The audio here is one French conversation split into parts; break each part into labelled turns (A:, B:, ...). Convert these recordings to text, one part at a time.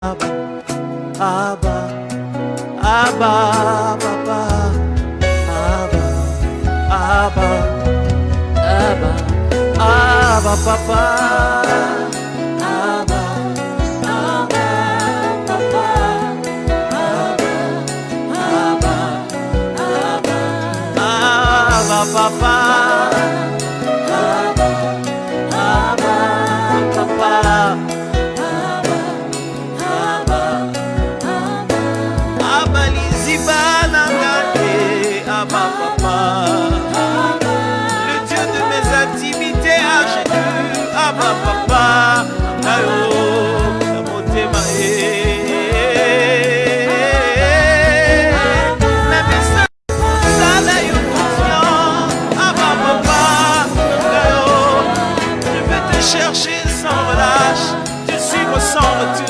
A: Abba, Abba, Abba, Papa, Abba, Abba, Abba, Abba, Papa, Abba, Abba, Papa, Abba, Abba, Abba, Papa, Abba, Papa. Le Dieu de mes activités à genoux, Abba Papa, Ayo, Motema, la mission, Sada Yokution, Abba Papa, Ayo, je vais te chercher sans relâche, te suivre sans retour.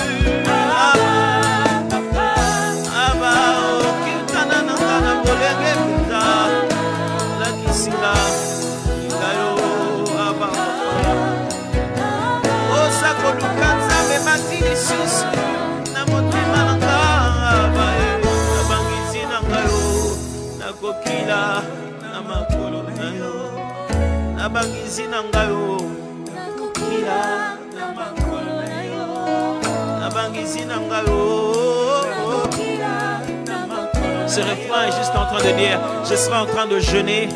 A: Ce refrain est juste en train de dire, je serai en train de jeûner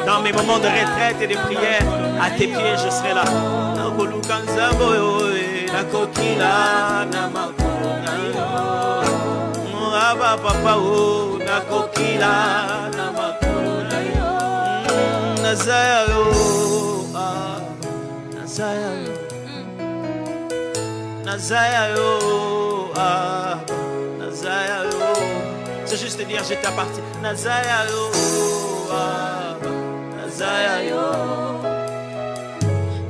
A: dans mes moments de retraite et de prière. À tes pieds, je serai là. C'est juste dire je t'appartiens. Nazayayo, Nazayayo,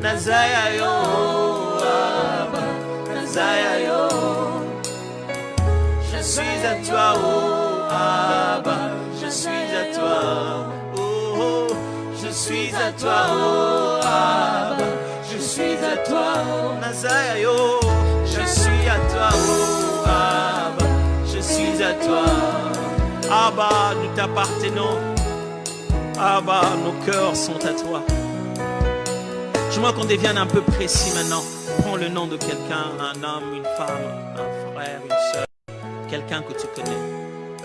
A: Nazayayo, Nazayayo. Je suis à toi, oh Abba, je suis à toi, oh, je suis à toi, oh Abba, je suis à toi, Nazayayo, je suis à toi, oh Abba, je suis à toi. Abba, nous t'appartenons. Abba, nos cœurs sont à toi. J'aimerais qu'on devienne un peu précis maintenant. Prends le nom de quelqu'un, un homme, une femme, un frère, une soeur, quelqu'un que tu connais.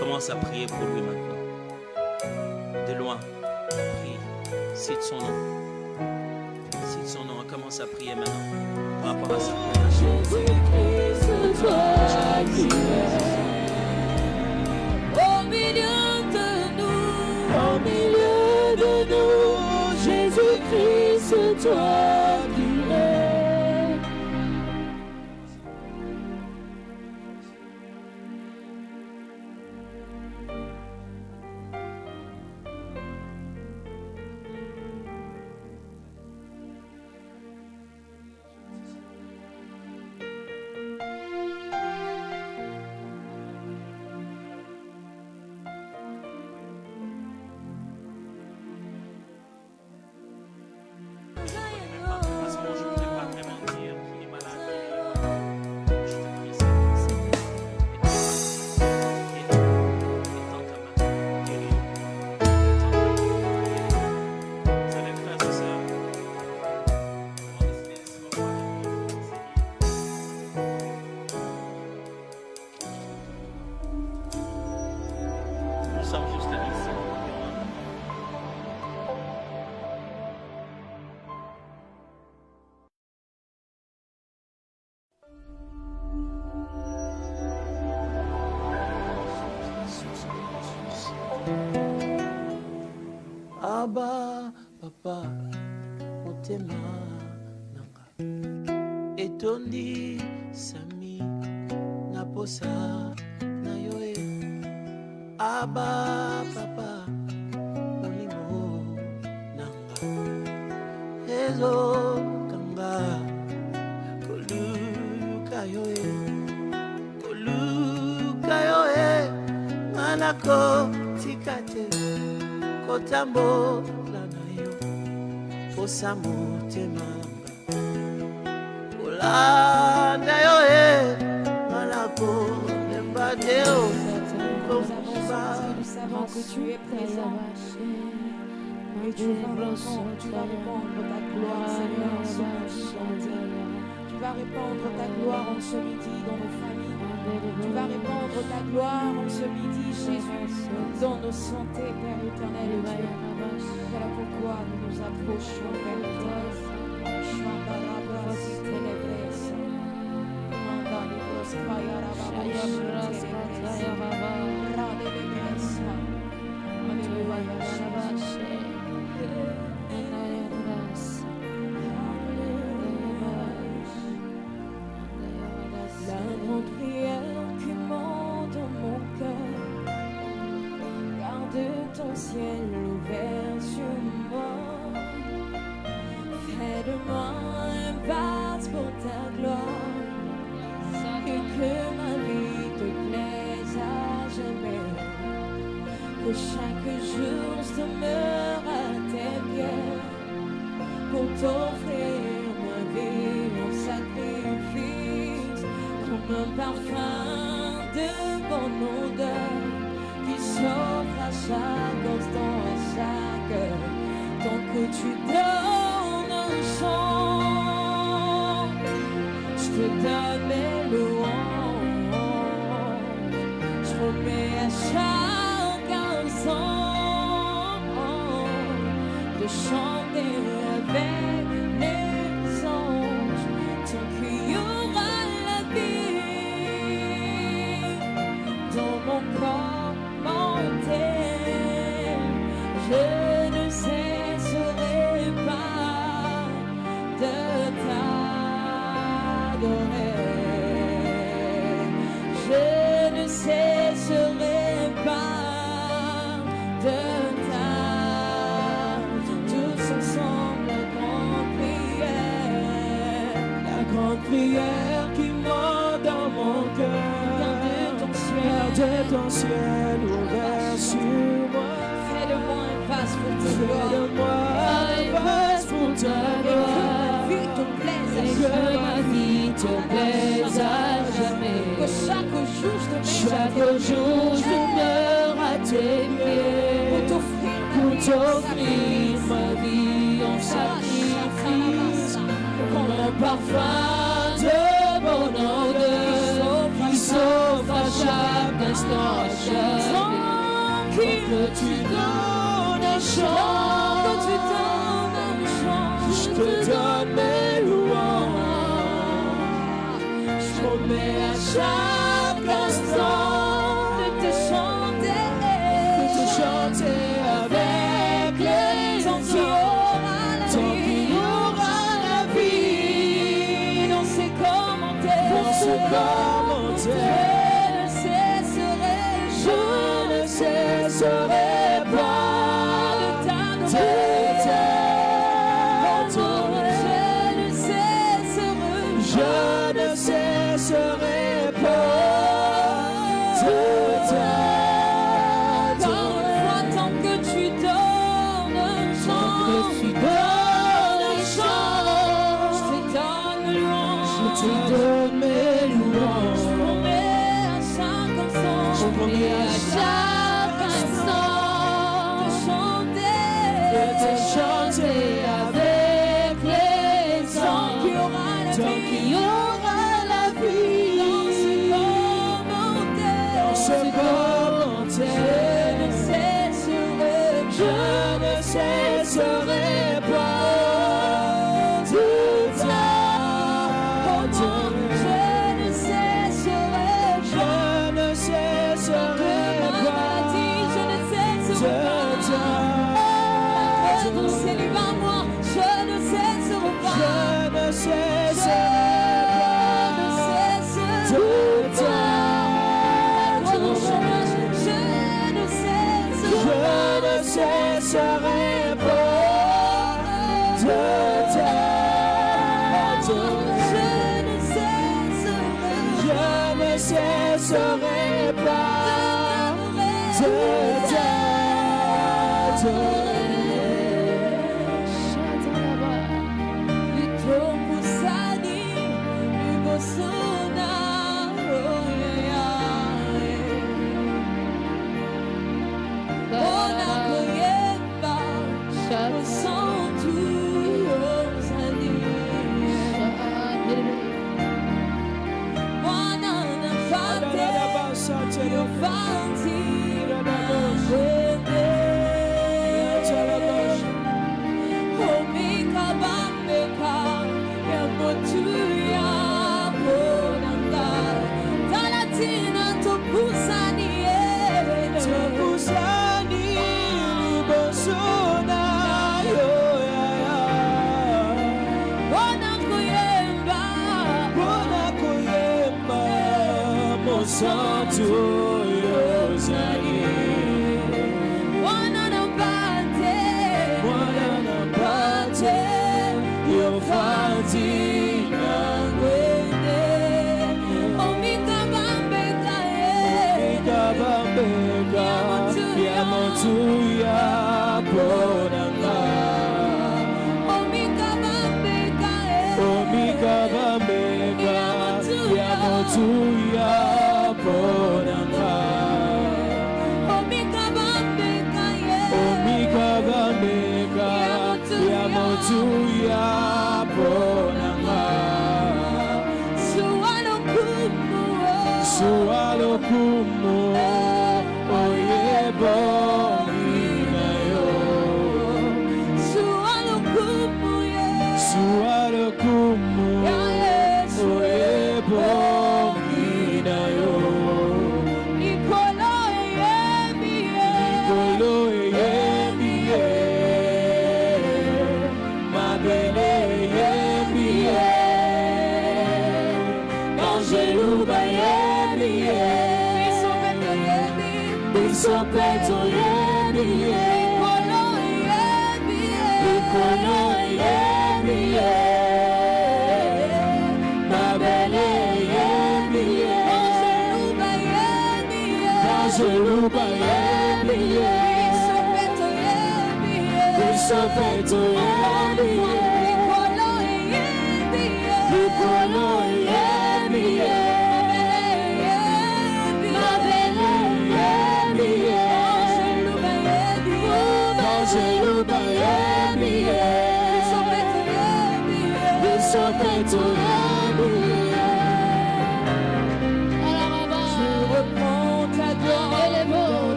A: Commence à prier pour lui maintenant. De loin, prie, cite son nom. Cite son nom, commence à prier maintenant. Par rapport à ça. Jésus-Christ, toi qui es. Au milieu de nous, Jésus-Christ, toi qui es. Abba, Papa, Motema, Nanga, Etondi, Sami, Naposa, Nayoe, Abba, Papa, Molimo, Nanga, Ezo, Kanga, Kolu, Kayoe, Manako, Tikate. Kotambo lanayo posamo temamba olanda yo mana Nous savons que tu es présent. Et tu vas répandre ta gloire, Seigneur, en ce midi. Tu vas répandre ta gloire en ce midi dans nos familles. Tu vas répandre ta gloire en ce midi, Jésus, dans nos santé, Père éternel et Dieu. Voilà pourquoi nous nous approchons vers toi. La grande prière qui monte dans mon cœur, garde ton ciel ouvert sur moi. Fais de moi un vase pour ta gloire, et que ma vie te plaise à jamais. Que chaque jour je demeure à tes pieds pour t'offrir ma vie en sacrifice, comme un parfum de bonne odeur qui s'offre à chaque instant, à chaque heure. Tant que tu donnes un chant, je te donne mes louanges, je remets à chaque instant de chanter avec les anges, tant qu'il y aura la vie dans mon corps mortel. Je ne cesserai pas de t'adorer. Je ne cesserai pas de t'adorer. Tous ensemble, la grande prière qui monte dans mon cœur. Garde ton ciel ouvert sur moi. Fais de moi un vase pour ta gloire. Fais de moi un vase pour ta gloire. Et que ma vie te plaise à jamais. Que chaque jour je demeure à tes pieds. Pour t'offrir ma vie en sacrifice, comme un parfum de bonne odeur qui s'offre à chaque instant, à chaque temps que tu donnes un chant, je te donne mes louanges, je remets à chaque instant de te chanter avec les anges, tant qu'il y aura la vie dans ces commentaires. Je ne cesserai pas de t'adorer. Je ne cesserai pas de t'adorer. Tant que tu donnes un chant, je te donne louange, je te donne mes louanges. Je promets à chaque instant de chanter avec les anges, tant qu'il y aura la vie dans ce commentaire. Je ne cesserai pas de t'adorer. Je ne cesserai pas de t'adorer. C'est lui par moi. Je ne cesserai pas. Je ne cesserai pas de t'adorer. Je ne cesserai pas de t'adorer. Je ne cesserai pas de t'adorer.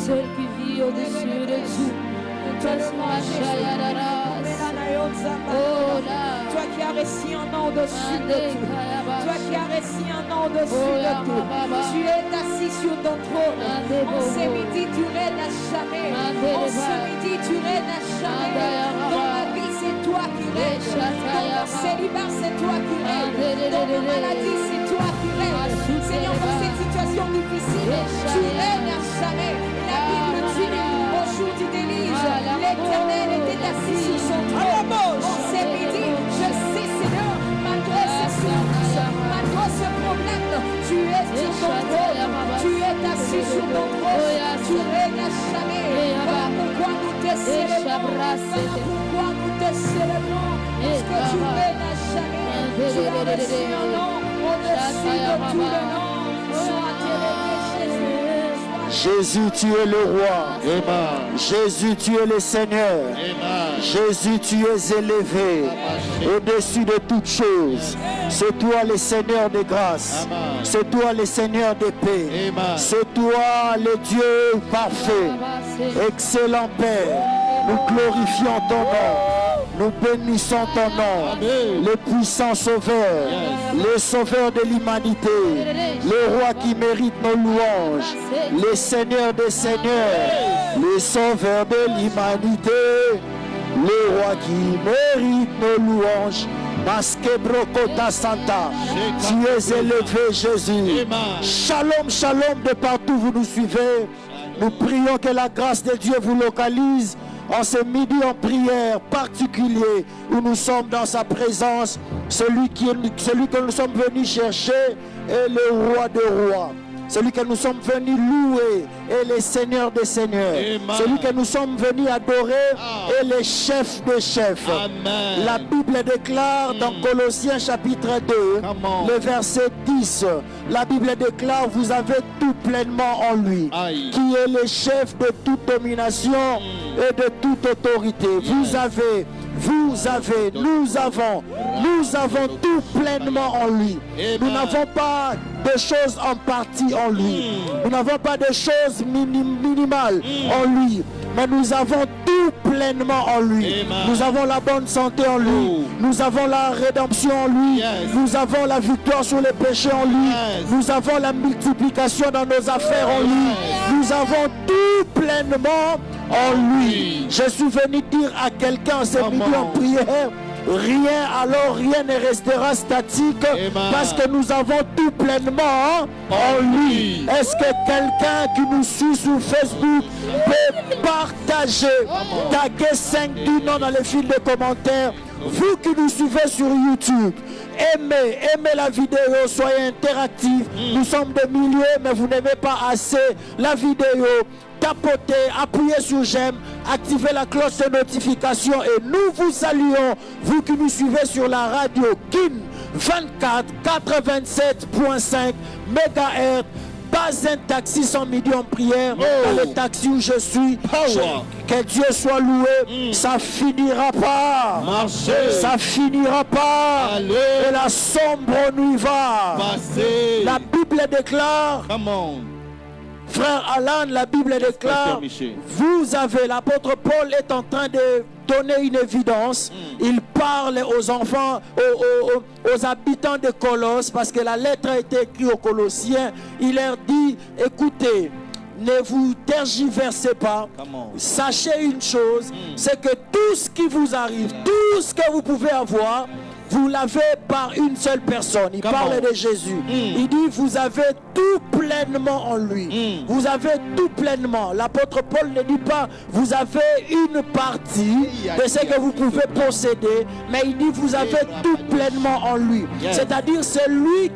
B: Seul qui vit au-dessus de tout.
C: Toi qui as réussi un nom au-dessus de tout. Toi qui as réussi un nom au-dessus de tout. Tu es assis sur ton trône. En ce midi, tu règnes à jamais. En ce midi, tu règnes à jamais. Dans ma vie, c'est toi qui règnes. Dans mon célibat, c'est toi qui règnes. Dans ma maladie, c'est toi qui règnes. Seigneur, dans cette situation difficile, tu règnes à jamais. La Bible dit, au jour du déluge, l'Éternel était assis sur son trône. En ce midi, je sais, Seigneur, malgré ce souffrance, malgré ce problème, tu es sur ton trône. Tu es assis sur ton trône. Tu règnes à jamais. Voilà pourquoi nous te célébrons. Voilà pourquoi nous te célébrons. Parce que tu règnes à jamais. Tu as reçu un nom au-dessus de tout le nom. Sois élevé, Jésus.
D: Jésus, tu es le roi.
E: Amen.
D: Jésus, tu es le Seigneur.
E: Amen.
D: Jésus, tu es élevé au-dessus de toutes choses. C'est toi le Seigneur des grâces.
E: Amen.
D: C'est toi le Seigneur des paix.
E: Amen.
D: C'est toi le Dieu parfait. Excellent Père, nous glorifions ton nom. Nous bénissons ton nom.
E: Amen.
D: Le puissant Sauveur, le Sauveur de l'humanité, le Roi qui mérite nos louanges, le Seigneur des Seigneurs, le Sauveur de l'humanité, le Roi qui mérite nos louanges. Masque Brokota Santa, tu es élevé, Jésus. Shalom, shalom de partout où vous nous suivez. Nous prions que la grâce de Dieu vous localise en ce midi en prière particulier où nous sommes dans sa présence. Celui que nous sommes venus chercher est le roi des rois. Celui que nous sommes venus louer est le Seigneur des Seigneurs.
E: Amen.
D: Celui que nous sommes venus adorer est le chef des chefs.
E: Amen.
D: La Bible déclare dans Colossiens chapitre 2, le verset 10, la Bible déclare: vous avez tout pleinement en lui,
E: Aïe.
D: qui est le chef de toute domination et de toute autorité. Vous avez, nous avons tout pleinement en lui.
E: Amen.
D: Nous n'avons pas de choses en partie en lui. Nous n'avons pas de choses minimales en lui. Mais nous avons tout pleinement en lui.
E: Amen.
D: Nous avons la bonne santé en lui. Nous avons la rédemption en lui.
E: Yes.
D: Nous avons la victoire sur les péchés en lui.
E: Yes.
D: Nous avons la multiplication dans nos affaires en lui. Nous avons tout pleinement en lui. Je suis venu dire à quelqu'un ce midi en prière: rien ne restera statique.
E: Amen.
D: Parce que nous avons tout pleinement en lui. Est-ce que quelqu'un qui nous suit sur Facebook peut partager, taguer 5 du nom dans le fil de commentaires? Vous qui nous suivez sur YouTube, aimez la vidéo, soyez interactifs. Nous sommes des milliers, mais vous n'aimez pas assez la vidéo. Tapotez, appuyez sur j'aime, activez la cloche de notification et nous vous saluons, vous qui nous suivez sur la radio KIN 24 87.5 MHz. Pas un taxi sans midi en prière. Dans le taxi où je suis, que Dieu soit loué. Ça finira pas.
E: Marchez.
D: Ça finira pas.
E: Allez.
D: Et la sombre nuit va.
E: Passez.
D: La Bible déclare,
E: Come on.
D: Frère Alan, la Bible déclare, vous avez, l'apôtre Paul est en train de donner une évidence. Il parle aux enfants, aux habitants de Colosse, parce que la lettre a été écrite aux Colossiens. Il leur dit, écoutez, ne vous tergiversez pas. Sachez une chose, c'est que tout ce qui vous arrive, tout ce que vous pouvez avoir, vous l'avez par une seule personne. Il parle de Jésus. Il dit, vous avez tout pleinement en lui. Vous avez tout pleinement. L'apôtre Paul ne dit pas, vous avez une partie de ce que vous pouvez posséder, mais il dit, vous avez tout pleinement en lui. C'est-à-dire, celui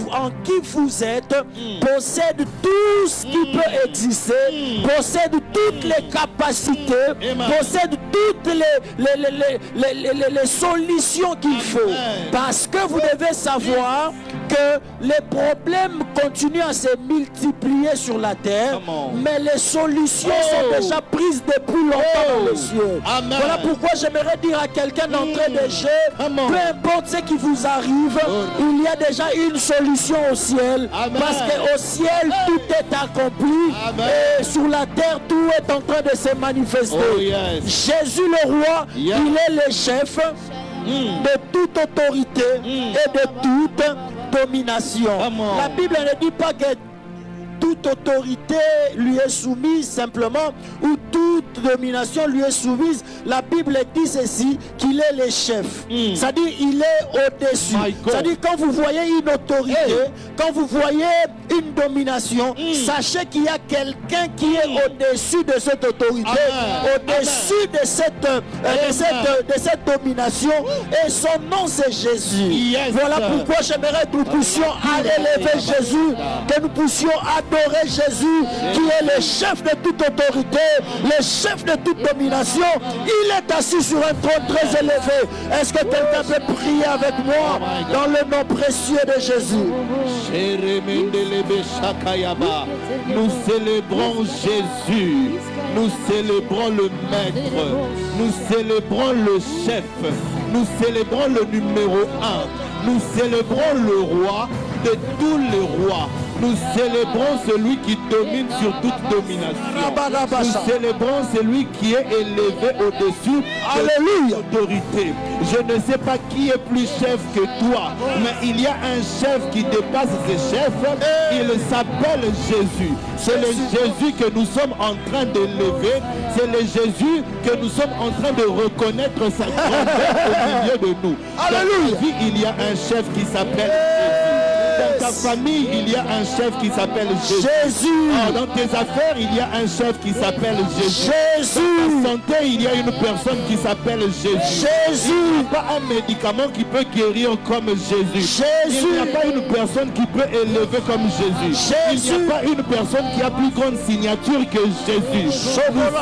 D: en qui vous êtes possède tout ce qui peut exister, possède toutes les capacités, possède toutes les solutions qu'il faut. Parce que vous devez savoir que les problèmes continuent à se multiplier sur la terre, mais les solutions sont déjà prises depuis longtemps dans les cieux. Voilà pourquoi j'aimerais dire à quelqu'un d'entrée de jeu, peu importe ce qui vous arrive, il y a déjà une solution au ciel. Parce qu'au ciel, tout est accompli et sur la terre, tout est en train de se manifester. Jésus le roi, il est le chef de toute autorité et de toute domination. La Bible ne dit pas que toute autorité lui est soumise simplement, ou toute domination lui est soumise. La Bible dit ceci, qu'il est le chef. C'est-à-dire il est au-dessus. C'est-à-dire quand vous voyez une autorité, quand vous voyez une domination, sachez qu'il y a quelqu'un qui est au-dessus de cette autorité, au-dessus de cette domination, et son nom c'est Jésus. Voilà pourquoi j'aimerais que nous puissions aller lever Jésus, que nous puissions adorer Jésus, qui est le chef de toute autorité, le chef de toute domination. Il est assis sur un trône très élevé. Est-ce que quelqu'un peut prier avec moi dans le nom précieux de Jésus?
E: Nous célébrons Jésus, nous célébrons le Maître, nous célébrons le chef, nous célébrons le numéro 1, nous célébrons le roi de tous les rois. Nous célébrons celui qui domine sur toute domination. Nous célébrons celui qui est élevé au-dessus de l'autorité. Je ne sais pas qui est plus chef que toi, mais il y a un chef qui dépasse ses chefs. Il s'appelle Jésus. C'est le Jésus que nous sommes en train d'élever. C'est le Jésus que nous sommes en train de reconnaître sa grandeur au milieu de nous. Dans ta vie, il y a un chef qui s'appelle Jésus. Dans ta famille, il y a un chef qui s'appelle Jésus. Dans tes affaires, il y a un chef qui s'appelle Jésus. Dans ta santé, il y a une personne qui s'appelle Jésus. Il n'y a pas un médicament qui peut guérir comme Jésus. Il n'y a pas une personne qui peut élever comme Jésus. Il n'y a pas une personne qui a plus grande signature que Jésus. Nous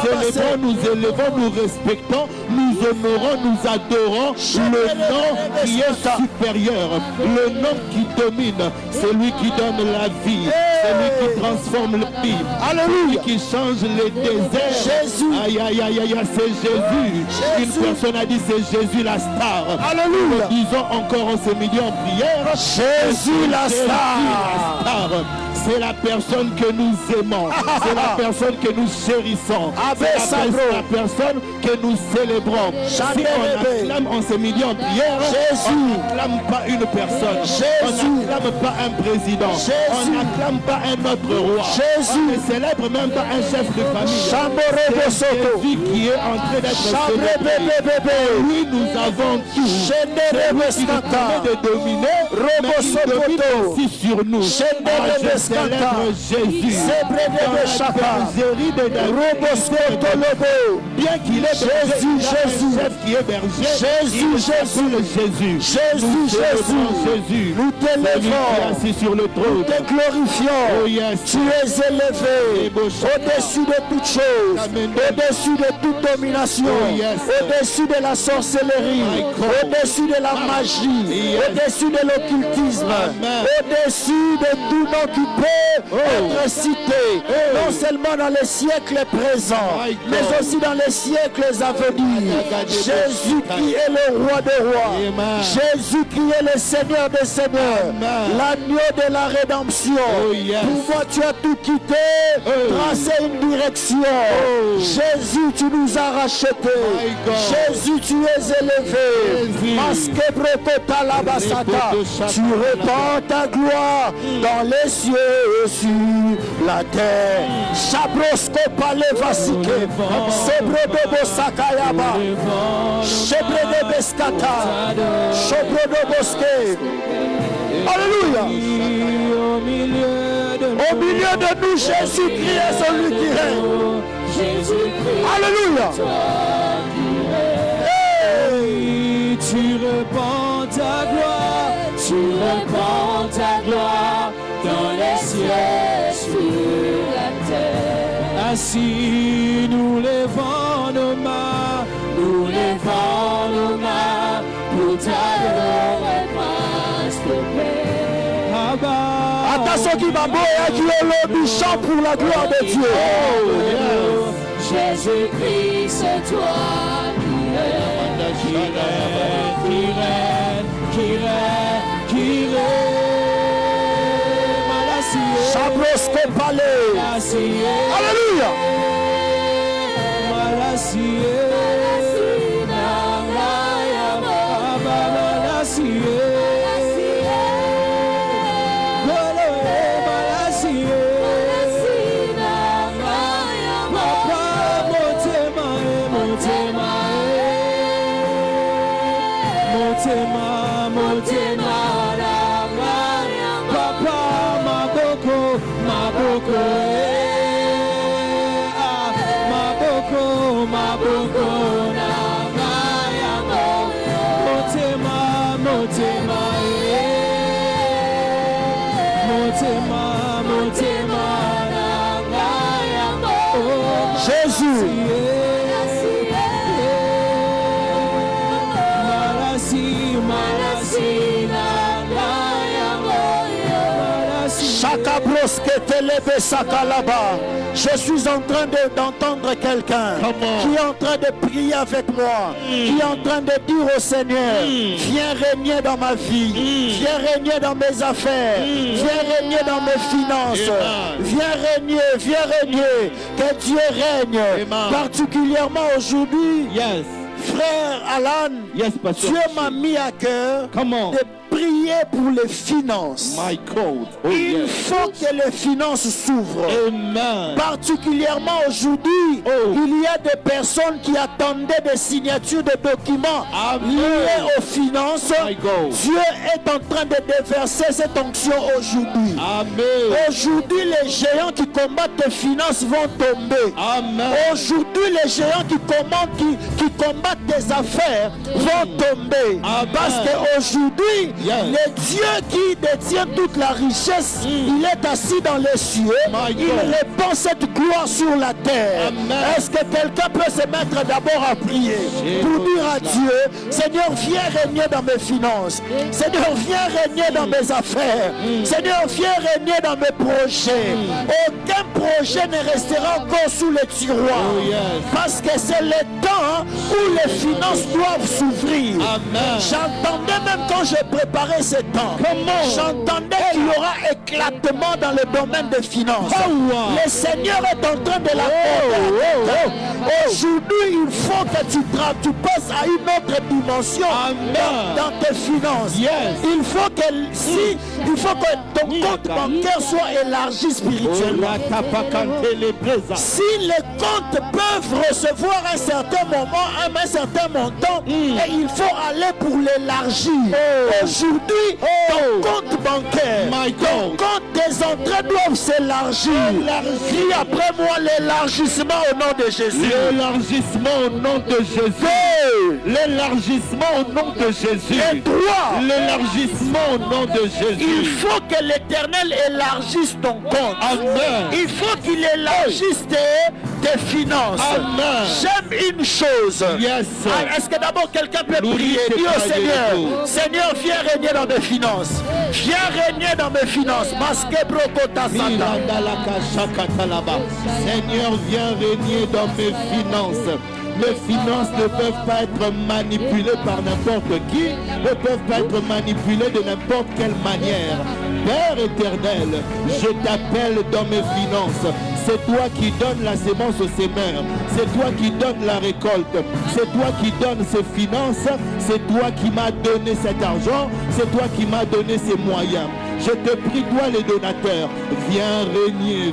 E: célébrons, nous élevons, nous respectons, nous honorons, nous adorons le nom qui est supérieur, le nom qui domine. C'est lui qui donne la vie, c'est lui qui transforme le vie, celui qui change les déserts. Jésus. Aïe, aïe, aïe, aïe, c'est Jésus. Une personne a dit c'est Jésus la star. Alléluia. Nous disons encore en ce midi en prière, Jésus la star. C'est la personne que nous aimons, c'est la personne que nous chérissons, c'est la personne que nous célébrons. Si on acclame en ce midi en prière, on n'acclame pas une personne, on n'acclame pas un président, on n'acclame pas un autre roi, on ne célèbre même pas un chef de famille. C'est Jésus qui est en train d'être célébré. Lui, nous avons tout. C'est lui qui nous permet de dominer, mais il domine aussi sur nous. Célèbre Jésus bien qu'il est Jésus, chef qui est berger, Jésus, nous t'élevons, assis sur le trône, nous te glorifions, tu es élevé au-dessus de toutes choses, au-dessus de toute domination, au-dessus de la sorcellerie, au-dessus de la magie, au-dessus de l'occultisme, au-dessus de tout nom qui peut
D: peut être cité, non seulement dans les siècles présents, mais aussi dans les siècles à venir. Jésus qui est le roi des rois, Jésus qui est le Seigneur des seigneurs, l'agneau de la rédemption. Pour moi, tu as tout quitté, tracé une direction. Jésus, tu nous as rachetés. Jésus, tu es élevé. Masque brokota la basata. Tu répands ta gloire dans les cieux et sur la terre. Chabrosko pale vasike. Sebrodobo sakayaba. Shebrede beskata. Shobrodo boske. Alléluia. Au milieu de nous, Jésus-Christ est celui qui règne. Alléluia.
A: Hey, tu répands ta gloire, tu répands ta gloire dans les cieux, sur la terre. Ainsi nous levons nos mains, nous levons nos mains pour t'adorer, grâce de paix.
D: Attention qui va boire, qui est le chant pour la gloire de Dieu.
A: Jésus-Christ, c'est toi qui règne, qui règne, qui règne, qui règne.
D: Chabrosko palais. Alléluia. Jésus. Je suis en train d'entendre quelqu'un qui est en train de prier avec moi, qui est en train de dire au Seigneur, viens régner dans ma vie, viens régner dans mes affaires, viens régner dans mes finances, viens régner, que Dieu règne, particulièrement aujourd'hui. Frère Alan, Dieu m'a mis à cœur de prier pour les finances. Il faut que les finances s'ouvrent. Particulièrement aujourd'hui, il y a des personnes qui attendaient des signatures de documents liés aux finances. Dieu est en train de déverser cette onction aujourd'hui. Aujourd'hui, les géants qui combattent les finances vont tomber. Aujourd'hui, les géants qui combattent tes affaires vont tomber. Parce qu'aujourd'hui, le Dieu qui détient toute la richesse, il est assis dans les cieux. Il répand cette gloire sur la terre. Est-ce que quelqu'un peut se mettre d'abord à prier pour dire à Dieu, Seigneur, viens régner dans mes finances. Seigneur, viens régner dans mes affaires. Seigneur, viens régner dans mes projets. Aucun projet ne restera encore sous les tiroirs. Parce que c'est le temps où les finances doivent s'ouvrir. J'entendais même quand je préparais ce temps, j'entendais qu'il y aura éclatement dans le domaine des finances. Le Seigneur est en train de l'accorder. Aujourd'hui, il faut que tu passes à une autre dimension dans tes finances. Il faut que ton compte bancaire soit élargi spirituellement. Si les comptes peuvent recevoir un certain moment, un certain montant, et il faut aller pour l'élargir. Aujourd'hui, ton compte bancaire, ton compte des entrées doivent s'élargir. Crie après moi l'élargissement au nom de Jésus.
E: L'élargissement au nom de Jésus. L'élargissement au nom de Jésus.
D: Et toi,
E: l'élargissement au nom de Jésus.
D: Il faut que l'Éternel élargisse ton compte.
E: Amen.
D: Il faut qu'il élargisse tes finances.
E: Amen.
D: J'aime une chose.
E: Yes.
D: Est-ce que d'abord quelqu'un quelqu'un peut prier, dis au Seigneur, Seigneur, viens régner dans mes finances. Viens régner dans mes finances. Masque brokota sata.
E: Seigneur, viens régner dans mes finances. Les finances ne peuvent pas être manipulées par n'importe qui, ne peuvent pas être manipulées de n'importe quelle manière. Père éternel, je t'appelle dans mes finances. C'est toi qui donnes la sémence au semeur. C'est toi qui donnes la récolte. C'est toi qui donnes ces finances. C'est toi qui m'as donné cet argent. C'est toi qui m'as donné ces moyens. Je te prie, toi les donateurs, viens régner,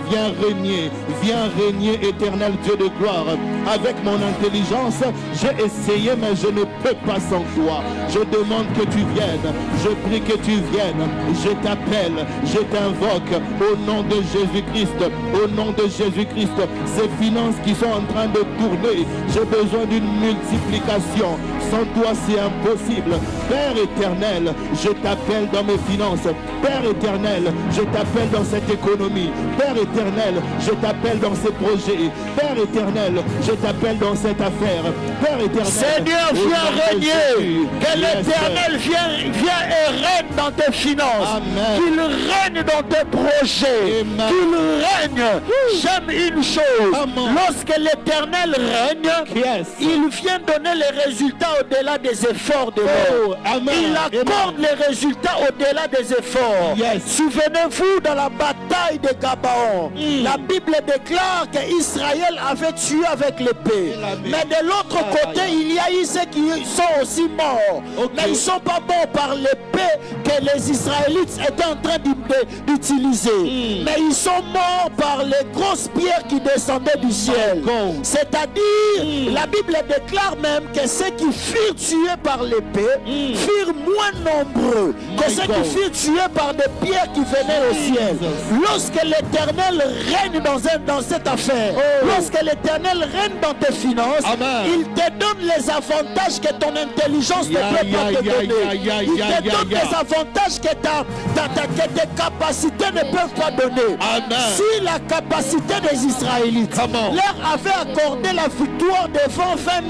E: éternel Dieu de gloire. Avec mon intelligence, j'ai essayé, mais je ne peux pas sans toi. Je demande que tu viennes, je prie que tu viennes, je t'appelle, je t'invoque au nom de Jésus-Christ, au nom de Jésus-Christ. Ces finances qui sont en train de tourner, j'ai besoin d'une multiplication. Sans toi, c'est impossible. Père éternel, je t'appelle dans mes finances. Père éternel, je t'appelle dans cette économie. Père éternel, je t'appelle dans ces projets. Père éternel, je t'appelle dans cette affaire. Père éternel,
D: Seigneur, viens régner. Que l'éternel vienne et règne dans tes finances.
E: Amen.
D: Qu'il règne dans tes projets.
E: Amen.
D: Qu'il règne. J'aime une chose.
E: Amen.
D: Lorsque l'éternel règne,
E: Yes.
D: il vient donner les résultats au-delà des efforts de l'homme.
E: Amen.
D: Il accorde les résultats au-delà des efforts.
E: Yes.
D: Souvenez-vous, dans la bataille de Gabaon, la Bible déclare qu'Israël avait tué avec l'épée. Mais de l'autre côté, il y a eu ceux qui sont aussi morts.
E: Okay.
D: Mais ils ne sont pas morts par l'épée que les Israélites étaient en train d'utiliser. Mais ils sont morts par les grosses pierres qui descendaient du ciel. C'est-à-dire, la Bible déclare même que ceux qui furent tués par l'épée furent moins nombreux que ceux qui furent tués par des pierres qui venaient au ciel. Lorsque l'Éternel règne dans cette affaire, lorsque l'Éternel règne dans tes finances,
E: Amen.
D: il te donne les avantages que ton intelligence ne peut pas te donner. Il te donne les avantages que tes capacités ne peuvent pas donner.
E: Amen.
D: Si la capacité des Israélites leur avait accordé la victoire devant 20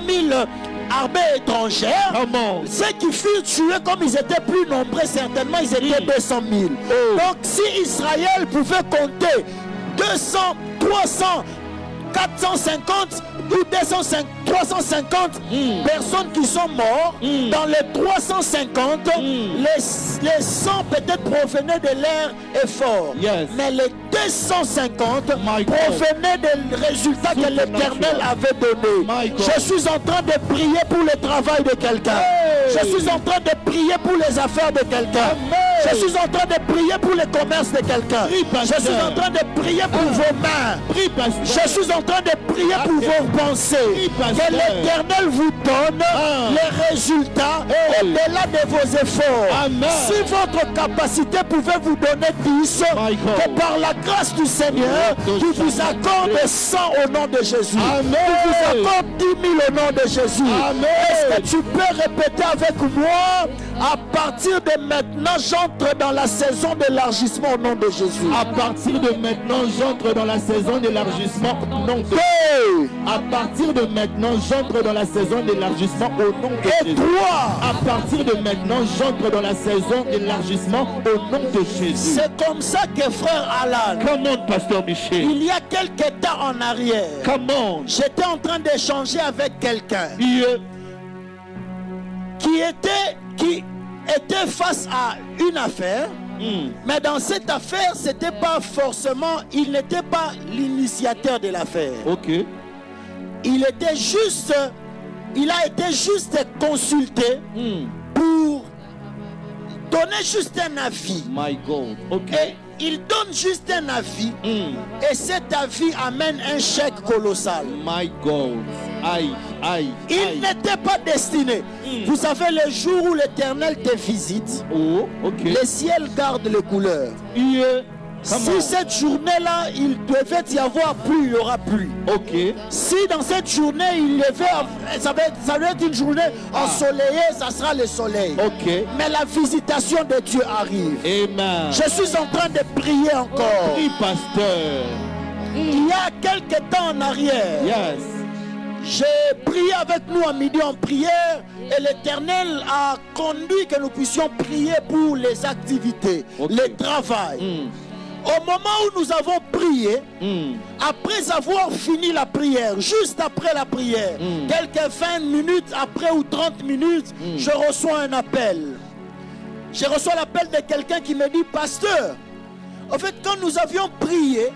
D: 000 armées étrangères, ceux qui furent tués, comme ils étaient plus nombreux, certainement ils étaient 200 000. Donc si Israël pouvait compter 200, 300, 450 ou 350 personnes qui sont mortes, dans les 350, les 100 peut-être provenaient de leur effort. Mais les 250 provenaient des résultats que l'Éternel avait donnés. Je suis en train de prier pour le travail de quelqu'un. Je suis en train de prier pour les affaires de quelqu'un. Je suis en train de prier pour le commerce de quelqu'un. Je suis en train de prier pour vos mains. Je suis en train de prier pour vos pensées. Que l'Éternel vous donne les résultats au-delà de vos efforts. Si votre capacité pouvait vous donner 10, que par la grâce du Seigneur, qui vous accorde 100 au nom de Jésus. Qui vous accorde 10 000 au nom de Jésus. Est-ce que tu peux répéter avec moi? À partir de maintenant, j'entre dans la saison d'élargissement au nom de Jésus.
E: À partir de maintenant, j'entre dans la saison d'élargissement au nom de Jésus. À partir de maintenant, j'entre dans la saison d'élargissement au nom de Jésus.
D: Et toi,
E: à partir de maintenant, j'entre dans la saison d'élargissement au nom de Jésus.
D: C'est comme ça que frère Alan,
E: Come on, Pasteur Michel.
D: il y a quelques temps en arrière,
E: Come on.
D: j'étais en train d'échanger avec quelqu'un qui était face à une affaire. Mais dans cette affaire, c'était pas forcément, il n'était pas l'initiateur de l'affaire. Il a été juste consulté pour donner juste un avis.
E: My God.
D: Et il donne juste un avis. Et cet avis amène un chèque colossal.
E: My God.
D: Il n'était pas destiné. Vous savez, le jour où l'Éternel te visite, le ciel garde les couleurs. Si cette journée-là, il devait y avoir pluie, il y aura pluie. Si dans cette journée, ça va être une journée ensoleillée, ça sera le soleil. Mais la visitation de Dieu arrive.
E: Amen.
D: Je suis en train de prier encore.
E: Prie, pasteur.
D: Il y a quelques temps en arrière, J'ai prié avec nous à midi en prière et l'Éternel a conduit que nous puissions prier pour les activités, le travail. Au moment où nous avons prié, après avoir fini la prière, juste après la prière, quelques 20 minutes après ou 30 minutes, je reçois un appel. Je reçois l'appel de quelqu'un qui me dit, pasteur, en fait, quand nous avions prié,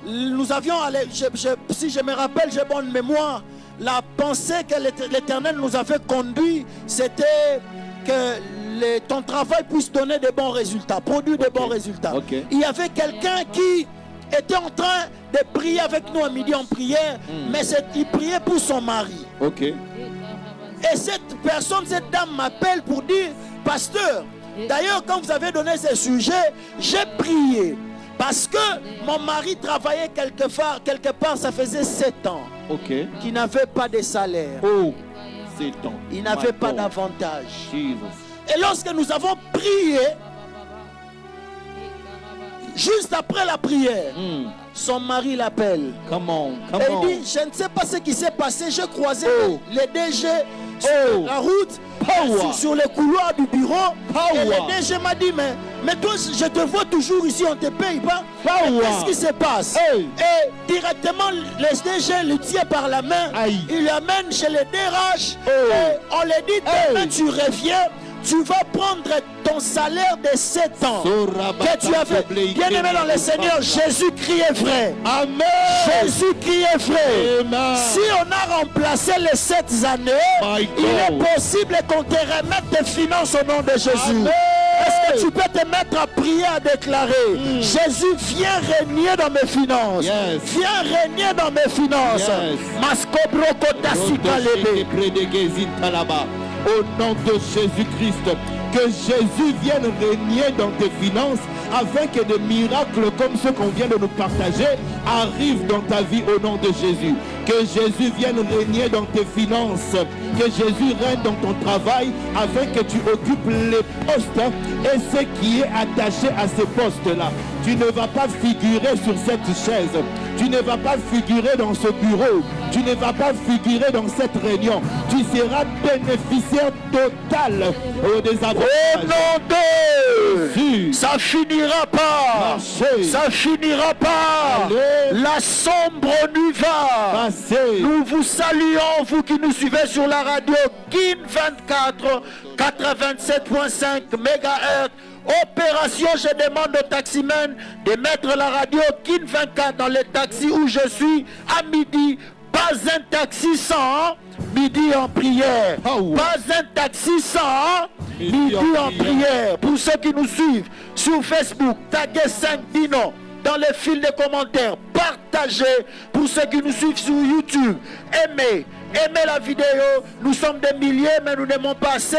D: nous avions, si je me rappelle, j'ai bonne mémoire, la pensée que l'Éternel nous avait conduit, c'était que ton travail puisse donner de bons résultats, produire de bons résultats. Il y avait quelqu'un qui était en train de prier avec nous à midi en prière, mais il priait pour son mari. Et cette personne, cette dame m'appelle pour dire, pasteur, d'ailleurs quand vous avez donné ce sujet, j'ai prié. Parce que mon mari travaillait quelque part, ça faisait 7 ans. Qu'il n'avait pas de salaire. Il n'avait pas d'avantage. Et lorsque nous avons prié, juste après la prière, son mari l'appelle. Et il dit, je ne sais pas ce qui s'est passé, j'ai croisé les DG sur la route, sur le couloir du bureau. Et le DG m'a dit, mais toi, je te vois toujours ici, on ne te paye pas. Qu'est-ce qui se passe? Et directement, le DG le tient par la main, il l'amène chez le DRH. Et on lui dit, demain tu reviens, tu vas prendre ton salaire de 7 ans que tu avais. Bien aimé dans le Seigneur, Jésus-Christ est vrai. Amen. Jésus-Christ est vrai. Si on a remplacé les 7 années, il est possible qu'on te remette tes finances au nom de Jésus. Est-ce que tu peux te mettre à prier, à déclarer, Jésus, viens régner dans mes finances. Viens régner dans mes finances.
E: Au nom de Jésus-Christ, que Jésus vienne régner dans tes finances afin que des miracles comme ceux qu'on vient de nous partager arrivent dans ta vie au nom de Jésus. Que Jésus vienne régner dans tes finances. Que Jésus règne dans ton travail afin que tu occupes les postes et ce qui est attaché à ces postes-là. Tu ne vas pas figurer sur cette chaise. Tu ne vas pas figurer dans ce bureau. Tu ne vas pas figurer dans cette réunion. Tu seras bénéficiaire total des avantages.
D: Au nom de ça finira pas. Ça finira pas. La sombre nuit va. Nous vous saluons, vous qui nous suivez sur la radio KIN 24 87.5 MHz. Opération, je demande au taximan de mettre la radio KIN 24 dans le taxi où je suis à midi. Pas un taxi sans midi en prière. Pas un taxi sans midi en prière. Pour ceux qui nous suivent sur Facebook, taguez 5 Dino dans les fils de commentaires. Partagez pour ceux qui nous suivent sur YouTube. Aimez la vidéo. Nous sommes des milliers, mais nous n'aimons pas assez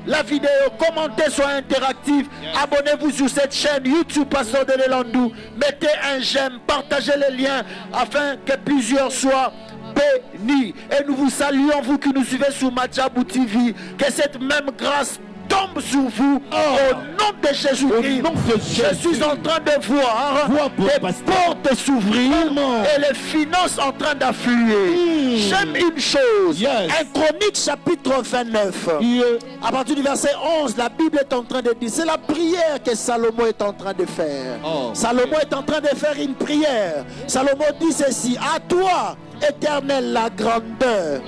D: la vidéo. Commentez, soyez interactifs. Abonnez-vous sur cette chaîne YouTube Pasteur Dele Landou. Mettez un j'aime, partagez les liens afin que plusieurs soient bénis. Et nous vous saluons, vous qui nous suivez sur Madjabou TV. Que cette même grâce tombe sur vous au nom de Jésus-Christ. Je suis en train de voir des portes s'ouvrir et les finances en train d'affluer. J'aime une chose. 1 Chronique chapitre 29. À partir du verset 11, la Bible est en train de dire, c'est la prière que Salomon est en train de faire. Salomon est en train de faire une prière. Salomon dit ceci: à toi, Éternel, la grandeur,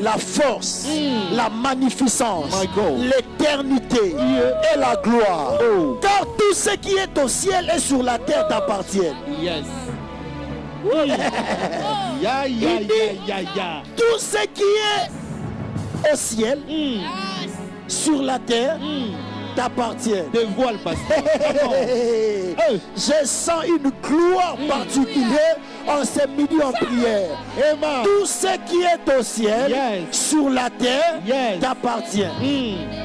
D: la force, la magnificence, l'éternité et la gloire. Car tout ce qui est au ciel et sur la terre t'appartiennent. Tout ce qui est au ciel, sur la terre, t'appartient.
E: Dévoile, pasteur.
D: Je sens une gloire particulière en ce midi en prière. Tout ce qui est au ciel, sur la terre, t'appartient.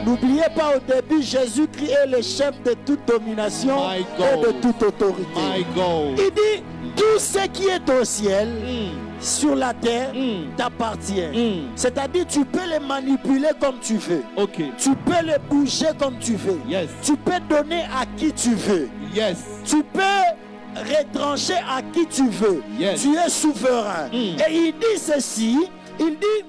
D: N'oubliez pas, au début, Jésus-Christ est le chef de toute domination et de toute autorité. Il dit, tout ce qui est au ciel, sur la terre, t'appartient. C'est-à-dire, tu peux les manipuler comme tu veux. Tu peux les bouger comme tu veux. Tu peux donner à qui tu veux. Tu peux retrancher à qui tu veux. Tu es souverain. Et il dit ceci: Il dit,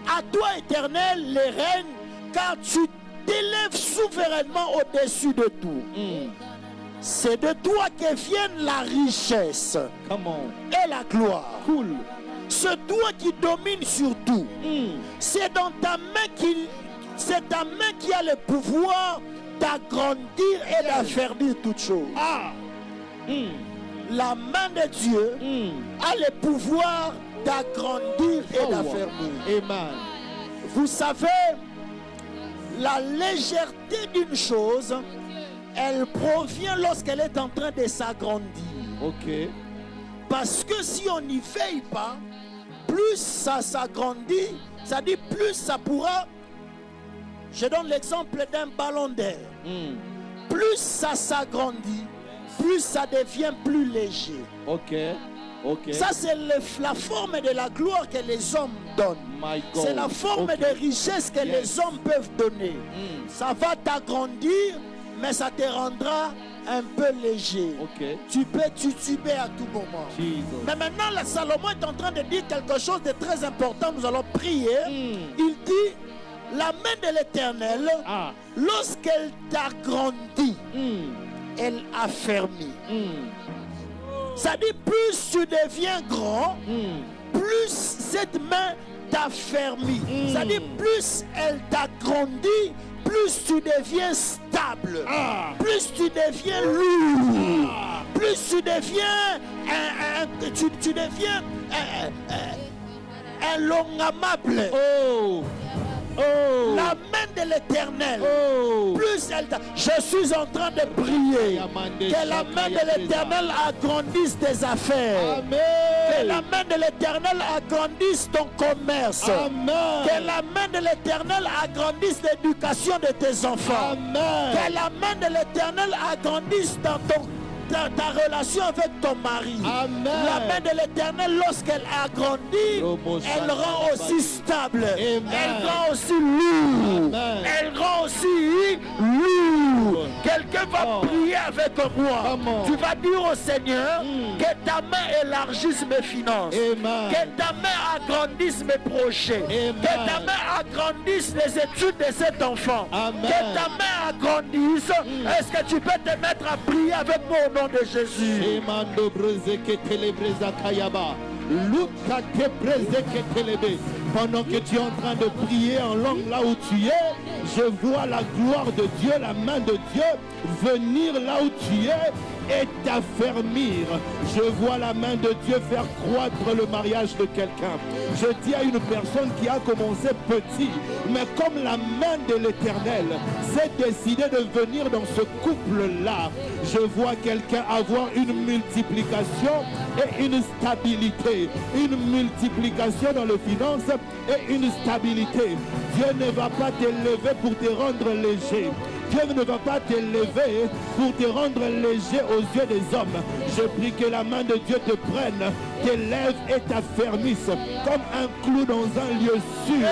D: à toi éternel les règnes, car tu t'élèves souverainement au-dessus de tout. C'est de toi que viennent la richesse et la gloire.
E: Cool.
D: C'est toi qui domines sur tout. C'est dans ta main c'est ta main qui a le pouvoir d'agrandir et d'affermir toutes choses. La main de Dieu a le pouvoir d'agrandir et d'affermir.
E: Amen.
D: Vous savez, la légèreté d'une chose, elle provient lorsqu'elle est en train de s'agrandir.
E: Ok.
D: Parce que si on n'y veille pas, plus ça s'agrandit, ça dit plus ça pourra. Je donne l'exemple d'un ballon d'air. Plus ça s'agrandit, plus ça devient plus léger.
E: Ok. Ok.
D: Ça, c'est la forme de la gloire que les hommes donnent. C'est la forme de richesse que les hommes peuvent donner. Ça va t'agrandir, mais ça te rendra un peu léger. Tu peux tituber à tout moment. Mais maintenant, le Salomon est en train de dire quelque chose de très important. Nous allons prier. Il dit, la main de l'Éternel, lorsqu'elle t'agrandit, elle affermit. Ça dit, plus tu deviens grand, plus cette main t'affermit. Ça dit, plus elle t'agrandit, plus tu deviens stable, plus tu deviens lourd, plus tu deviens tu deviens inlongamable. La main de l'Éternel, plus elle je suis en train de prier que la main de l'Éternel agrandisse tes affaires. Que la main de l'Éternel agrandisse ton commerce. Que la main de l'Éternel agrandisse l'éducation de tes enfants. Que la main de l'Éternel agrandisse dans ta relation avec ton mari. La main de l'Éternel, lorsqu'elle agrandit, elle rend aussi stable. Elle rend aussi lourd. Elle rend aussi lourd. Quelqu'un va prier avec moi. Tu vas dire au Seigneur que ta main élargisse mes finances. Que ta main agrandisse mes projets. Que ta main agrandisse les études de cet enfant. Que ta main agrandisse. Est-ce que tu peux te mettre à prier avec moi au nom de Jésus?
E: Pendant que tu es en train de prier en langue là où tu es, je vois la gloire de Dieu, la main de Dieu venir là où tu es et t'affermir. Je vois la main de Dieu faire croître le mariage de quelqu'un. Je dis à une personne qui a commencé petit, mais comme la main de l'Éternel s'est décidée de venir dans ce couple-là, je vois quelqu'un avoir une multiplication et une stabilité. Une multiplication dans les finances et une stabilité. Dieu ne va pas t'élever pour te rendre léger. Dieu ne va pas t'élever pour te rendre léger aux yeux des hommes. Je prie que la main de Dieu te prenne, t'élève et t'affermisse comme un clou dans un lieu sûr.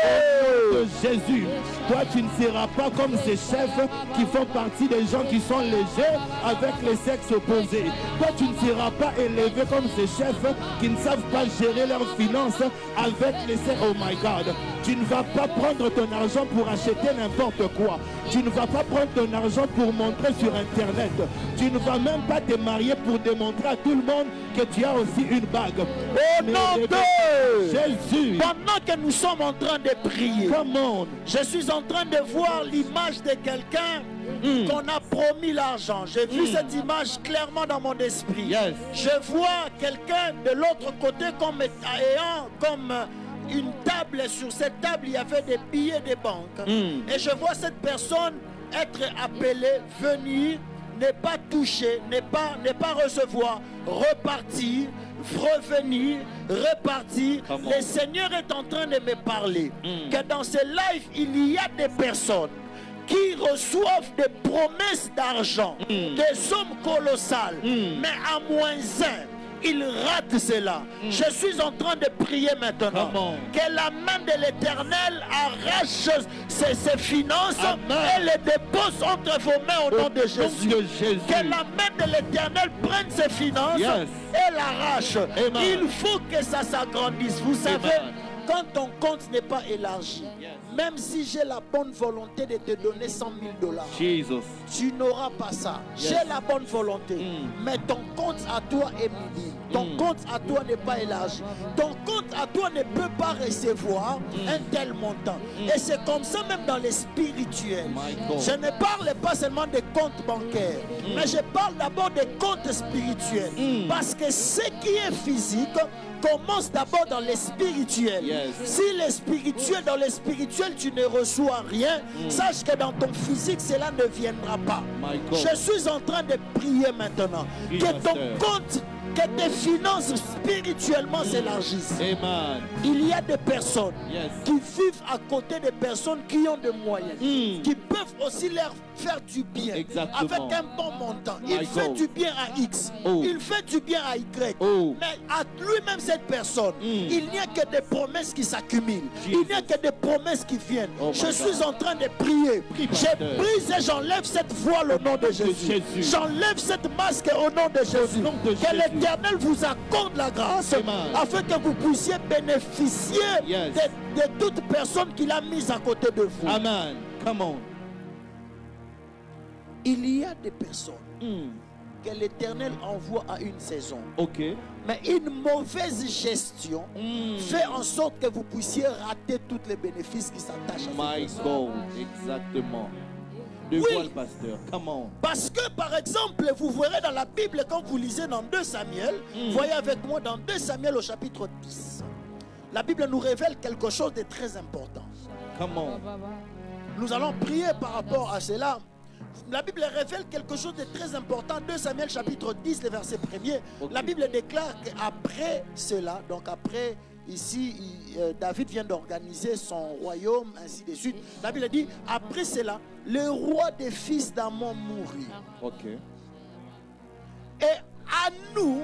E: Au nom de Jésus, toi tu ne seras pas comme ces chefs qui font partie des gens qui sont légers avec les sexes opposés. Toi tu ne seras pas élevé comme ces chefs qui ne savent pas gérer leurs finances avec les sexes. Oh my God, tu ne vas pas prendre ton argent pour acheter n'importe quoi. Tu ne vas pas prendre ton argent pour montrer sur internet. Tu ne vas même pas te marier pour démontrer à tout le monde que tu as aussi une bague.
D: Au nom de
E: Jésus.
D: Pendant que nous sommes en train de prier, je suis en train de voir l'image de quelqu'un qu'on a promis l'argent. J'ai vu cette image clairement dans mon esprit. Je vois quelqu'un de l'autre côté comme ayant comme une table. Sur cette table il y avait des billets de banque et je vois cette personne être appelée, venir, ne pas toucher, ne pas recevoir, repartir, revenir, repartir. Le Seigneur est en train de me parler que dans ce live il y a des personnes qui reçoivent des promesses d'argent, des sommes colossales, mais à moins un. il rate cela. Je suis en train de prier maintenant. Que la main de l'Éternel arrache ses finances et les dépose entre vos mains au nom de Jésus. Que la main de l'Éternel prenne ses finances et l'arrache. Il faut que ça s'agrandisse. Vous savez, quand ton compte n'est pas élargi, même si j'ai la bonne volonté de te donner $100,000, tu n'auras pas ça. J'ai la bonne volonté, mais ton compte à toi est minime. Ton compte à toi n'est pas élargi. Ton compte à toi ne peut pas recevoir un tel montant. Et c'est comme ça même dans les spirituels. Je ne parle pas seulement des comptes bancaires, mais je parle d'abord des comptes spirituels. Parce que ce qui est physique commence d'abord dans les spirituels. Si les spirituels, dans les spirituels, tu ne reçois rien, sache que dans ton physique, cela ne viendra pas. Je suis en train de prier maintenant que ton compte, que tes finances spirituellement s'élargissent. Il y a des personnes qui vivent à côté des personnes qui ont des moyens, qui peuvent aussi leur faire du bien avec un bon montant. Il fait du bien à X, il fait du bien à Y, mais à lui-même cette personne, il n'y a que des promesses qui s'accumulent, il n'y a que des promesses qui viennent. Je suis en train de prier, je brise et j'enlève cette voile au nom de Jésus, j'enlève cette masque au nom de Jésus. Que l'Éternel vous accorde la grâce afin que vous puissiez bénéficier de toute personne qu'il a mise à côté de vous.
E: Amen. Come on.
D: Il y a des personnes que l'Éternel envoie à une saison. Mais une mauvaise gestion fait en sorte que vous puissiez rater tous les bénéfices qui s'attachent à cette personne.
E: Exactement. Pasteur. Come on.
D: Parce que par exemple, vous verrez dans la Bible, quand vous lisez dans 2 Samuel, voyez avec moi dans 2 Samuel au chapitre 10, la Bible nous révèle quelque chose de très important.
E: Come on.
D: Nous allons prier par rapport à cela. La Bible révèle quelque chose de très important. 2 Samuel chapitre 10, le verset 1er. La Bible déclare qu'après cela, donc après ici, David vient d'organiser son royaume, ainsi de suite. La Bible dit, après cela, le roi des fils d'Ammon mourut. Et à nous,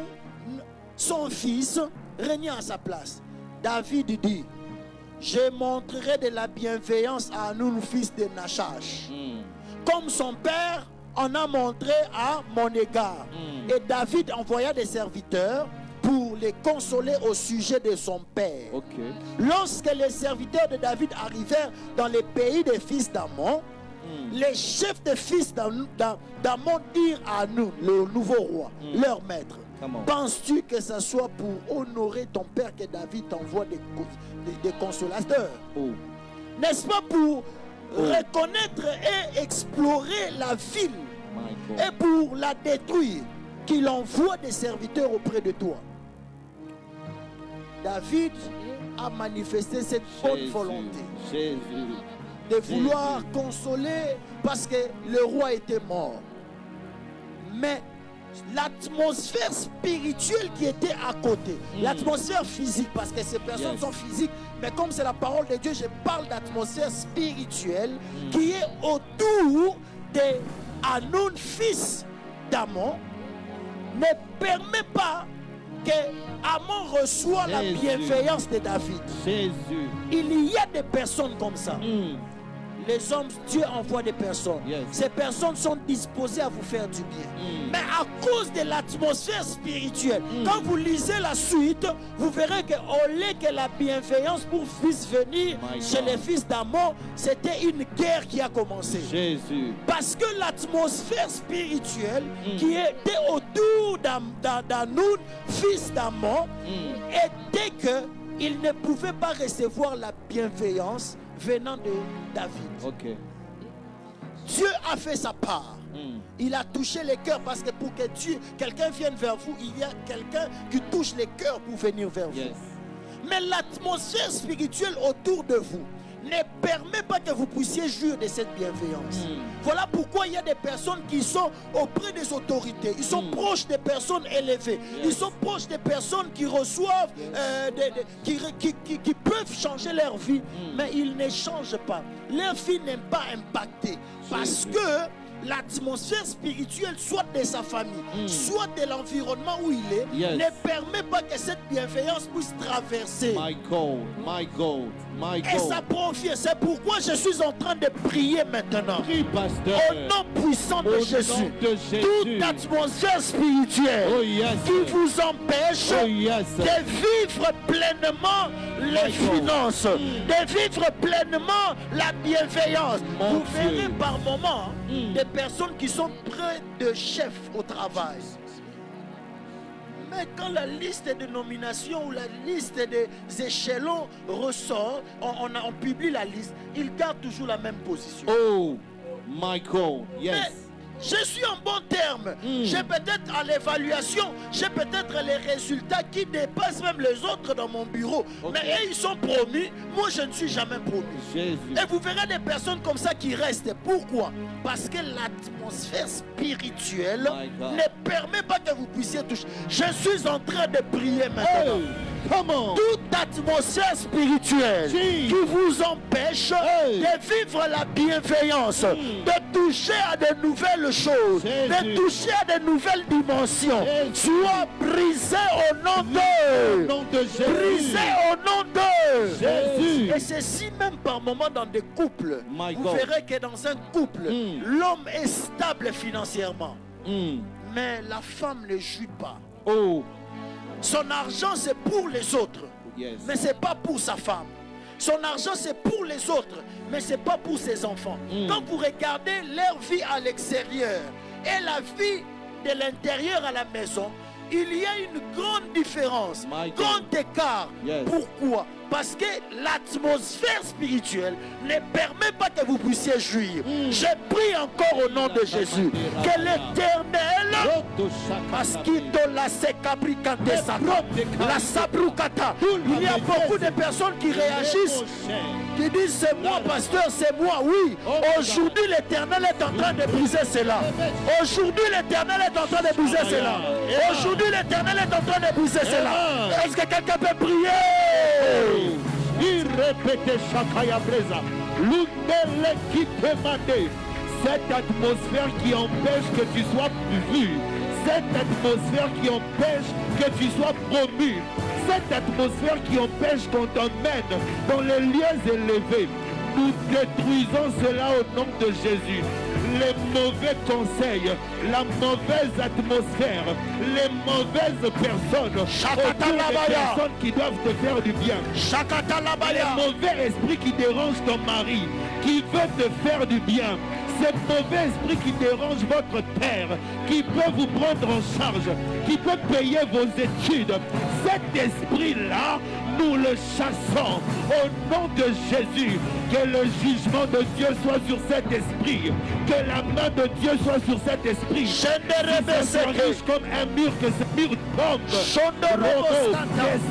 D: son fils, régnant à sa place. David dit, je montrerai de la bienveillance à nous, fils de Nachash, comme son père en a montré à mon égard. Et David envoya des serviteurs pour les consoler au sujet de son père. Lorsque les serviteurs de David arrivèrent dans les pays des fils d'Ammon, les chefs des fils d'Ammon dirent à nous, le nouveau roi, leur maître, penses-tu que ce soit pour honorer ton père que David t'envoie des consolateurs? N'est-ce pas pour reconnaître et explorer la ville et pour la détruire qu'il envoie des serviteurs auprès de toi? David a manifesté cette bonne volonté de vouloir consoler parce que le roi était mort. Mais l'atmosphère spirituelle qui était à côté, l'atmosphère physique, parce que ces personnes sont physiques, mais comme c'est la parole de Dieu, je parle d'atmosphère spirituelle qui est autour de Hanoun, fils d'Ammon, ne permet pas que Ammon reçoit la bienveillance de David. Il y a des personnes comme ça. Les hommes, Dieu envoie des personnes. Ces personnes sont disposées à vous faire du bien. Mais à cause de l'atmosphère spirituelle, quand vous lisez la suite, vous verrez qu'au lieu que la bienveillance pour puisse venir chez les fils d'Ammon, c'était une guerre qui a commencé. Parce que l'atmosphère spirituelle qui était autour d'Hanoun, fils d'Ammon, était qu'il ne pouvait pas recevoir la bienveillance venant de David. Dieu a fait sa part. Il a touché les cœurs, parce que pour que quelqu'un vienne vers vous, il y a quelqu'un qui touche les cœurs pour venir vers vous. Mais l'atmosphère spirituelle autour de vous ne permet pas que vous puissiez jouir de cette bienveillance. Voilà pourquoi il y a des personnes qui sont auprès des autorités. Ils sont proches des personnes élevées. Ils sont proches des personnes qui reçoivent, qui peuvent changer leur vie. Mais ils ne changent pas. Leur vie n'est pas impactée. Parce que l'atmosphère spirituelle, soit de sa famille, soit de l'environnement où il est,
E: Yes.
D: ne permet pas que cette bienveillance puisse traverser.
E: My God, my God, my
D: Et ça
E: God.
D: profite. C'est pourquoi je suis en train de prier maintenant.
E: Prie, pasteur.
D: Au nom puissant de
E: Au
D: Jésus,
E: nom de Jésus.
D: toute atmosphère spirituelle
E: Oh yes.
D: qui vous empêche
E: Oh yes.
D: de vivre pleinement les finances, de vivre pleinement la bienveillance.
E: Mon
D: Vous
E: Dieu.
D: verrez par moments des personnes qui sont près de chefs au travail. Mais quand la liste des nominations ou la liste des échelons ressort, on publie la liste, ils gardent toujours la même position.
E: Oh, my God,
D: Mais
E: yes.
D: je suis en bon terme. J'ai peut-être à l'évaluation, j'ai peut-être les résultats qui dépassent même les autres dans mon bureau.
E: Ok.
D: Mais eux, ils sont promus. Moi, je ne suis jamais promu.
E: Jésus.
D: Et vous verrez des personnes comme ça qui restent. Pourquoi? Parce que l'atmosphère spirituelle
E: My God.
D: ne permet pas que vous puissiez toucher. Je suis en train de prier maintenant.
E: Hey, come on.
D: Toute atmosphère spirituelle
E: Jesus.
D: qui vous empêche
E: Hey.
D: de vivre la bienveillance, de toucher à de nouvelles choses,
E: Jésus.
D: de toucher à de nouvelles dimensions,
E: Jésus.
D: soit brisée au nom
E: Au
D: d'eux.
E: nom de Jésus.
D: Brisée au nom d'eux.
E: Jésus.
D: Et ceci même par moment dans des couples.
E: My
D: Vous
E: God.
D: verrez que dans un couple, l'homme est stable financièrement,
E: Mm.
D: mais la femme ne jouit pas.
E: Oh,
D: Son argent, c'est pour les autres,
E: yes.
D: mais c'est pas pour sa femme. Son argent, c'est pour les autres, mais c'est pas pour ses enfants. Quand vous regardez leur vie à l'extérieur et la vie de l'intérieur à la maison, il y a une grande différence,
E: My God.
D: grand écart.
E: Yes.
D: Pourquoi? Parce que l'atmosphère spirituelle ne permet pas que vous puissiez jouir. Je prie encore au nom de Jésus que l'Éternel, parce qu'il te la sécabricate la sabrucata. Il y a beaucoup de personnes qui réagissent, qui disent c'est moi pasteur, c'est moi. Oui, aujourd'hui l'Éternel est en train de briser cela. Aujourd'hui l'Éternel est en train de briser cela. Aujourd'hui l'Éternel est en train de briser cela. Est-ce que quelqu'un peut prier?
E: Il répétait Shakaya Breza. L'unele qui te mande. Cette atmosphère qui empêche que tu sois vu. Cette atmosphère qui empêche que tu sois promu. Cette atmosphère qui empêche qu'on t'emmène dans les lieux élevés. Nous détruisons cela au nom de Jésus. Les mauvais conseils, la mauvaise atmosphère, les mauvaises personnes, autour des personnes qui doivent te faire du bien.
D: Shakata
E: Les
D: Labaya.
E: mauvais esprits qui dérangent ton mari, qui veut te faire du bien. Ces mauvais esprits qui dérangent votre père, qui peut vous prendre en charge, qui peut payer vos études. Cet esprit-là, nous le chassons au nom de Jésus. Que le jugement de Dieu soit sur cet esprit. Que la main de Dieu soit sur cet esprit. Si ça s'arrange comme un mur, que ce mur tombe. Que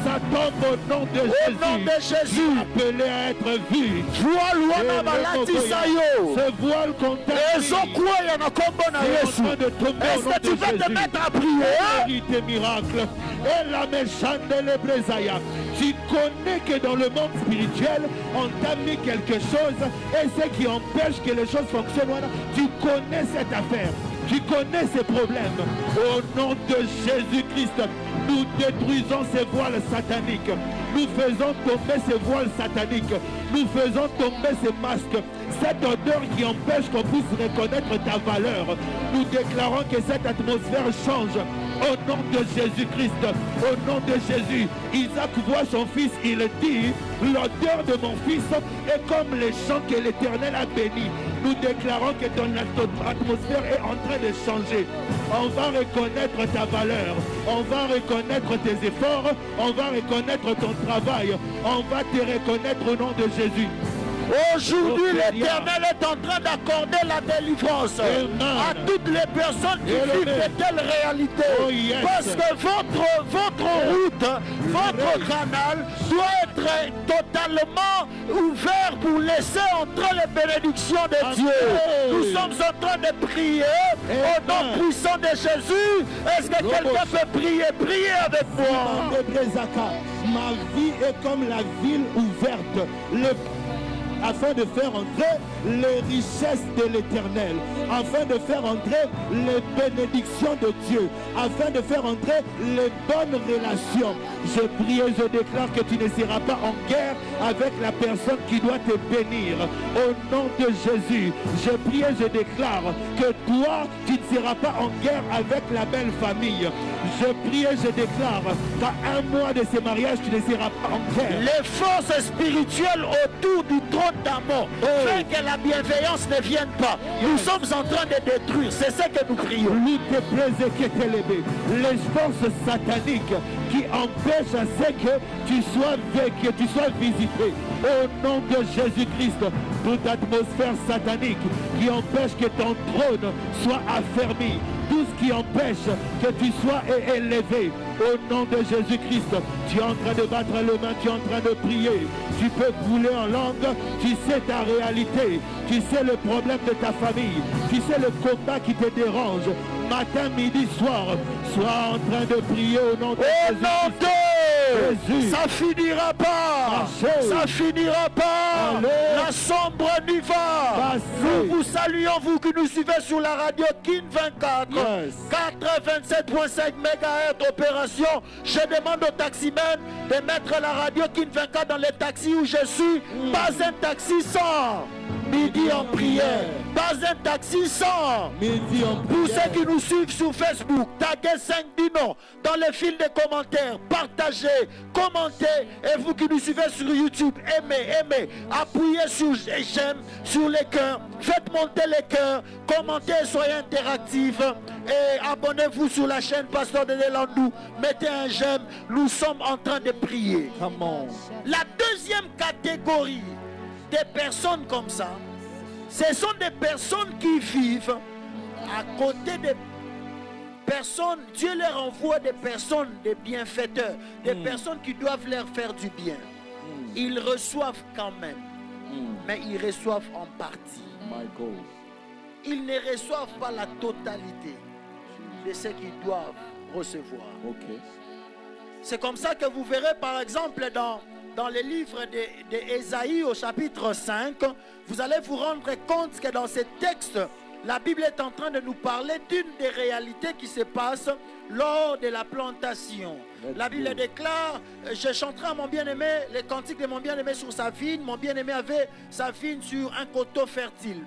E: ça tombe au nom de
D: Au nom de Jésus.
E: Appelé à être vu.
D: Voile wana balatisa yo.
E: Ce voile qu'on t'a mis,
D: Ezokwea na kombo na
E: c'est en
D: Yesu.
E: train de tomber au
D: Est-ce
E: nom
D: que tu
E: de
D: vas te
E: Jésus.
D: mettre à prier?
E: Vérité miracle. Et la méchante de l'Ebrezaya. Tu connais que dans le monde spirituel, on t'a mis quelque chose et ce qui empêche que les choses fonctionnent. Voilà. Tu connais cette affaire. Tu connais ces problèmes. Au nom de Jésus-Christ, nous détruisons ces voiles sataniques. Nous faisons tomber ces voiles sataniques. Nous faisons tomber ces masques. Cette odeur qui empêche qu'on puisse reconnaître ta valeur. Nous déclarons que cette atmosphère change. Au nom de Jésus-Christ, au nom de Jésus, Isaac voit son fils, il dit, l'odeur de mon fils est comme les champs que l'Éternel a bénis. Nous déclarons que ton atmosphère est en train de changer. On va reconnaître ta valeur, on va reconnaître tes efforts, on va reconnaître ton travail, on va te reconnaître au nom de Jésus.
D: Aujourd'hui, l'Éternel est en train d'accorder la délivrance à toutes les personnes qui vivent de telles réalités.
E: Oh, yes.
D: Parce que votre route, votre canal doit être totalement ouvert pour laisser entrer les bénédictions de Dieu. Nous sommes en train de prier au nom puissant de Jésus. Est-ce que quelqu'un peut prier? Priez avec moi.
E: Ma vie est comme la ville ouverte. afin de faire entrer les richesses de l'Éternel, afin de faire entrer les bénédictions de Dieu, afin de faire entrer les bonnes relations. Je prie et je déclare que tu ne seras pas en guerre avec la personne qui doit te bénir. Au nom de Jésus, je prie et je déclare que toi, tu ne seras pas en guerre avec la belle famille. Je prie et je déclare qu'à un mois de ce mariage, tu ne seras pas en guerre.
D: Les forces spirituelles autour du trône d'amour font que la bienveillance ne vienne pas. Nous sommes en train de détruire. C'est ce que nous prions.
E: Les forces sataniques qui empêchent à ce que tu sois visité. Au nom de Jésus-Christ, toute atmosphère satanique qui empêche que ton trône soit affermi, tout ce qui empêche que tu sois élevé, au nom de Jésus-Christ, tu es en train de battre le main, tu es en train de prier, tu peux brûler en langue, tu sais ta réalité, tu sais le problème de ta famille, tu sais le combat qui te dérange, matin, midi, soir, sois en train de prier au nom de Jésus.
D: Ça finira pas. Ça finira pas. La sombre nuit va. Nous vous saluons, vous qui nous suivez sur la radio Kin 24. 87.5 MHz opération. Je demande aux taximens de mettre la radio Kin 24 dans les taxis où je suis. Pas un taxi sans midi en prière. Pas un taxi sans
E: midi en prière.
D: Pour ceux qui nous suivent sur Facebook, taguez 5 dinos dans les fils de commentaires, partagez, commentez, et vous qui nous suivez sur YouTube, aimez, appuyez sur j'aime, sur les cœurs, faites monter les cœurs, commentez, soyez interactifs et abonnez-vous sur la chaîne Pasteur Dédé Landou, mettez un j'aime, nous sommes en train de prier. La deuxième catégorie des personnes comme ça, ce sont des personnes qui vivent à côté des personnes. Dieu leur envoie des personnes, des bienfaiteurs, des personnes qui doivent leur faire du bien. Ils reçoivent quand même, mais ils reçoivent en partie. Ils ne reçoivent pas la totalité de ce qu'ils doivent recevoir. C'est comme ça que vous verrez par exemple dans le livre d'Ésaïe au chapitre 5, vous allez vous rendre compte que dans ce texte, la Bible est en train de nous parler d'une des réalités qui se passe lors de la plantation. La Bible déclare, je chanterai à mon bien-aimé les cantiques de mon bien-aimé sur sa vigne. Mon bien-aimé avait sa vigne sur un coteau fertile.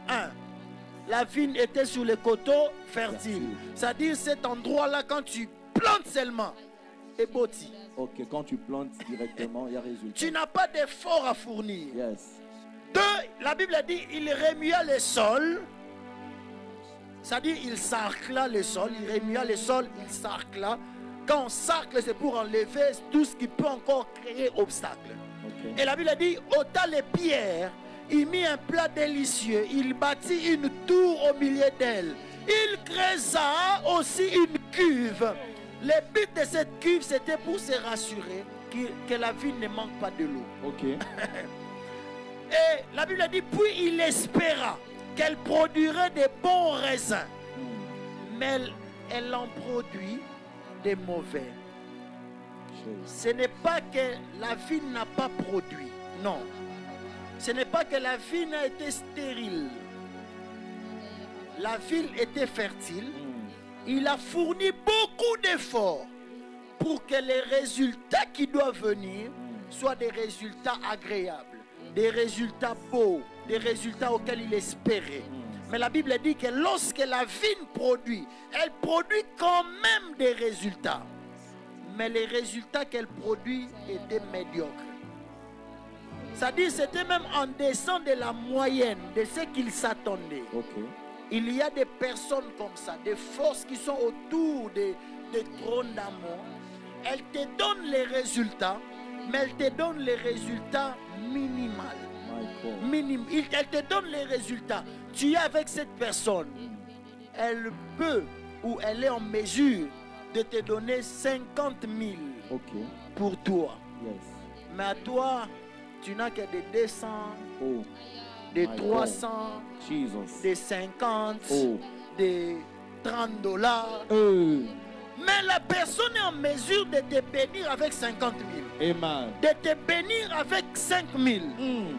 D: La vigne était sur le coteau fertile. C'est-à-dire cet endroit-là, quand tu plantes seulement, est bâti.
E: Quand tu plantes directement, il y a résultat.
D: Tu n'as pas d'effort à fournir. Deux, la Bible dit, il remua le sol. C'est-à-dire, il sarcla le sol, il remua le sol, il sarcla. Quand on sarcle, c'est pour enlever tout ce qui peut encore créer obstacle. Et la Bible dit, ôta les pierres, il mit un plat délicieux, il bâtit une tour au milieu d'elle. Il creusa aussi une cuve. Le but de cette cuve, c'était pour se rassurer que la vie ne manque pas de l'eau. Et la Bible dit, puis il espéra qu'elle produirait des bons raisins. Mais elle en produit des mauvais. Ce n'est pas que la vigne n'a pas produit. Non. Ce n'est pas que la vigne a été stérile. La vigne était fertile. Il a fourni beaucoup d'efforts pour que les résultats qui doivent venir soient des résultats agréables, des résultats beaux, des résultats auxquels il espérait. Mais la Bible dit que lorsque la vigne produit, elle produit quand même des résultats. Mais les résultats qu'elle produit étaient médiocres. C'est-à-dire c'était même en dessous de la moyenne de ce qu'il s'attendait. Il y a des personnes comme ça, des forces qui sont autour des trônes d'amour. Elles te donnent les résultats, mais elles te donnent les résultats minimaux. Elles te donnent les résultats. Tu es avec cette personne. Elle peut ou elle est en mesure de te donner 50 000 pour toi. Mais à toi, tu n'as que des 200. Des 300, des 50, des $30. Mais la personne est en mesure de te bénir avec 50 000.
E: Amen.
D: De te bénir avec 5 000.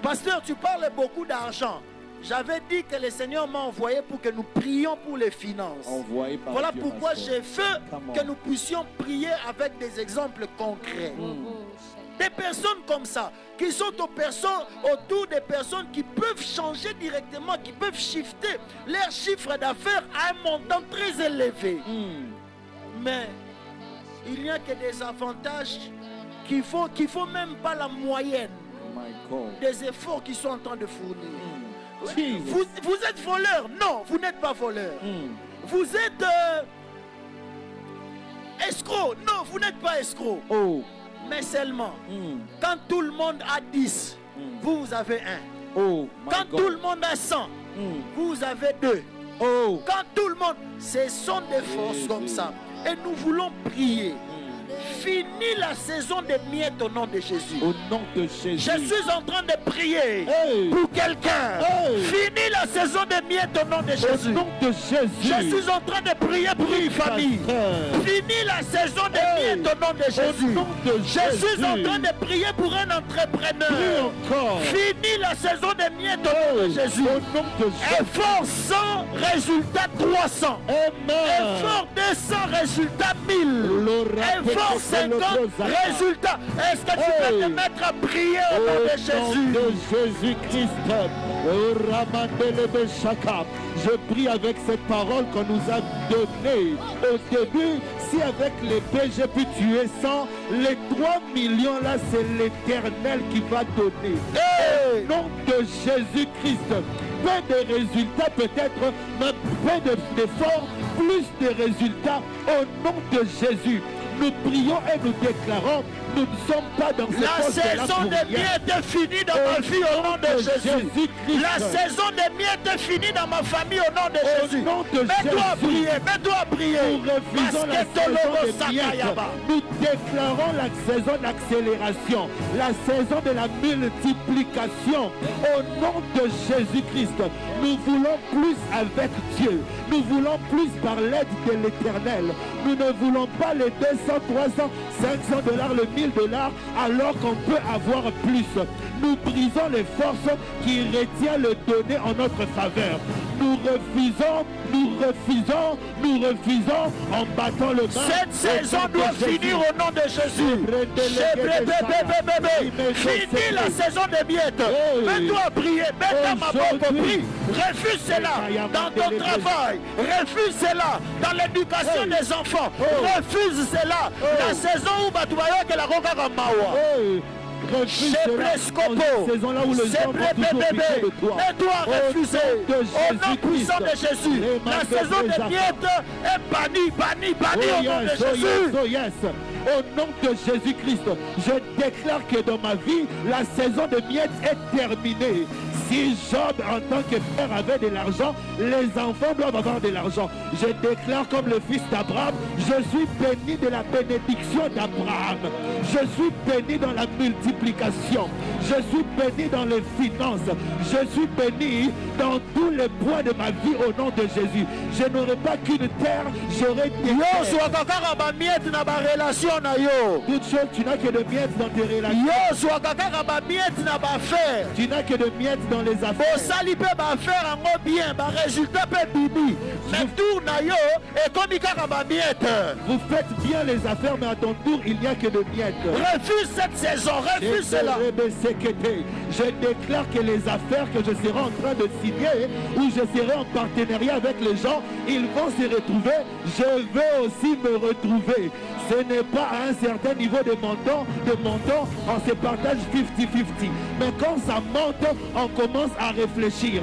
D: Pasteur, tu parles beaucoup d'argent. J'avais dit que le Seigneur m'a envoyé pour que nous prions pour les finances.
E: Envoyé par
D: Voilà
E: Dieu,
D: pourquoi
E: pasteur.
D: j'ai fait
E: Come on.
D: que nous puissions prier avec des exemples concrets. Des personnes comme ça, qui sont autour des personnes qui peuvent changer directement, qui peuvent shifter leur chiffre d'affaires à un montant très élevé. Mais il n'y a que des avantages qu'il faut même pas la moyenne
E: My God.
D: des efforts qu'ils sont en train de fournir.
E: Jesus.
D: Vous êtes voleur? Non, vous n'êtes pas voleur. Vous êtes escroc? Non, vous n'êtes pas escroc.
E: Oh.
D: Mais seulement, quand tout le monde a 10, vous avez 1.
E: Oh. My
D: Quand
E: God.
D: tout le monde a 100, vous avez 2.
E: Oh.
D: Quand tout le monde, ce sont des forces comme ça. Et nous voulons prier. Finis la saison des miettes au nom de Jésus.
E: Au nom de Jésus.
D: Je suis en train de prier
E: Hey.
D: pour quelqu'un.
E: Hey.
D: Finis la saison des miettes au nom de Jésus.
E: Au nom de Jésus.
D: Je suis en train de prier pour une famille.
E: Pasteur.
D: Finis la saison des
E: Hey.
D: miettes au nom de Jésus.
E: Au nom de
D: Je suis en
E: Jésus.
D: train de prier pour un
E: Prie
D: entrepreneur.
E: encore.
D: Finis la saison des miettes au nom de Jésus.
E: Au nom de Jésus.
D: Effort 100, résultat 300.
E: Amen.
D: Effort 200, résultat 1000. Effort 50, résultat. Est-ce que tu peux te
E: Hey.
D: mettre à prier au nom de Jésus?
E: Au nom de Jésus-Christ. Au Ramandelebe Shaka. Je prie avec cette parole qu'on nous a donnée au début. Si avec l'épée j'ai pu tuer 100, les 3 millions là, c'est l'Éternel qui va donner.
D: Hey.
E: Au nom de Jésus-Christ. Peu de résultats peut-être, mais peu d'efforts, plus de résultats au nom de Jésus. Nous prions et nous déclarons, nous ne sommes pas dans ce
D: La
E: poste-là
D: saison
E: pour
D: des
E: rien.
D: miettes est finie dans ma vie au nom de Jésus.
E: Jésus-Christ.
D: La saison des miettes est finie dans ma famille au nom de
E: Au
D: Jésus.
E: nom de
D: Mets-toi à
E: Jésus.
D: prier, mets-toi à prier.
E: Nous refusons la saison des miettes. Nous déclarons la saison d'accélération, la saison de la multiplication. Au nom de Jésus-Christ, nous voulons plus avec Dieu. Nous voulons plus par l'aide de l'Éternel. Nous ne voulons pas les 200, 300, 500 $, le 1000 $, alors qu'on peut avoir plus. Nous brisons les forces qui retiennent le donner en notre faveur. Nous refusons en battant le bas.
D: Cette saison doit finir au nom de Jésus. Finis la saison des miettes. Mets-toi à prier. Mets ta propre prie. Refuse cela dans ton travail. Refuse cela dans l'éducation des enfants. Refuse cela. La saison où Batubayo que la roca Mawa.
E: Refuse cela
D: Scopo.
E: en cette saison là où les gens vont toujours pitié de toi.
D: Mets-toi à refuser. Au nom puissant de Jésus. La saison des miettes est bannie au nom de Jésus.
E: Oh yes. Au nom de Jésus-Christ, je déclare que dans ma vie, la saison de miettes est terminée. Si Job, en tant que père, avait de l'argent, les enfants doivent avoir de l'argent. Je déclare comme le fils d'Abraham, je suis béni de la bénédiction d'Abraham. Je suis béni dans la multiplication. Je suis béni dans les finances. Je suis béni dans tous les points de ma vie au nom de Jésus. Je n'aurai pas qu'une terre, j'aurai des terres. Toutes choses, tu n'as que de miettes dans tes relations. Tu n'as que de miettes dans les affaires. Vous faites bien les affaires, mais à ton tour, il n'y a que de miettes.
D: Refuse cette saison, refuse cela.
E: Je déclare que les affaires que je serai en train de signer, ou je serai en partenariat avec les gens, ils vont se retrouver. Je vais aussi me retrouver. Ce n'est pas à un certain niveau de montant, on se partage 50-50. Mais quand ça monte, on commence à réfléchir.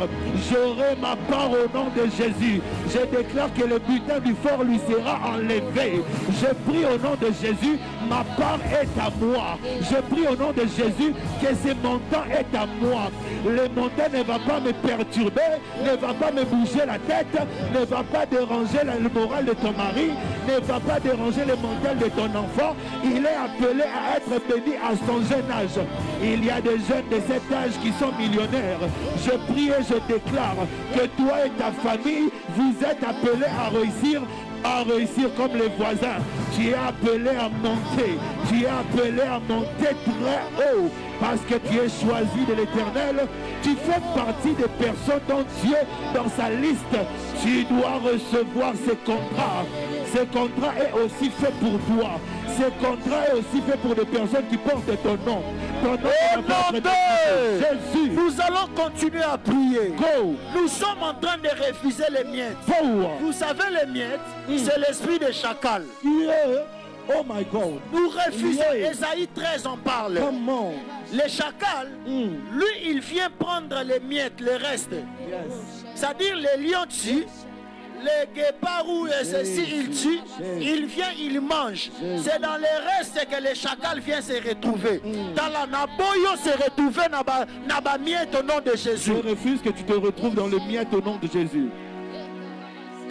E: J'aurai ma part au nom de Jésus. Je déclare que le butin du fort lui sera enlevé. Je prie au nom de Jésus, ma part est à moi. Je prie au nom de Jésus que ce montant est à moi. Le montant ne va pas me perturber, ne va pas me bouger la tête, ne va pas déranger le moral de ton mari, ne va pas déranger le mental de ton enfant. Il est appelé à être béni à son jeune âge. Il y a des jeunes de cet âge qui sont millionnaires. Je prie et je déclare que toi et ta famille, vous êtes appelés à réussir à réussir comme les voisins. Tu es appelé à monter. Tu es appelé à monter très haut. Parce que tu es choisi de l'Éternel. Tu fais partie des personnes dont Dieu, dans sa liste, tu dois recevoir ce contrat. Ce contrat est aussi fait pour toi. Ce contrat est aussi fait pour des personnes qui portent ton nom. Ton nom
D: Au nom de
E: Jésus.
D: Nous allons continuer à prier.
E: Go.
D: Nous sommes en train de refuser les miettes.
E: Go.
D: Vous savez, les miettes, c'est l'esprit de chacal.
E: Yeah. Oh my God.
D: Nous refusons.
E: Yeah.
D: Ésaïe 13 en parle.
E: Come on.
D: Les chacals, lui, il vient prendre les miettes, le reste.
E: Yes.
D: C'est-à-dire les lions tuent, les guépards ou ceci, ils tuent, il vient, il mange. C'est dans les restes que les chacals viennent se retrouver. Dans la naboyo se retrouver dans la miette au nom de Jésus.
E: Je refuse que tu te retrouves dans le mien au nom de Jésus.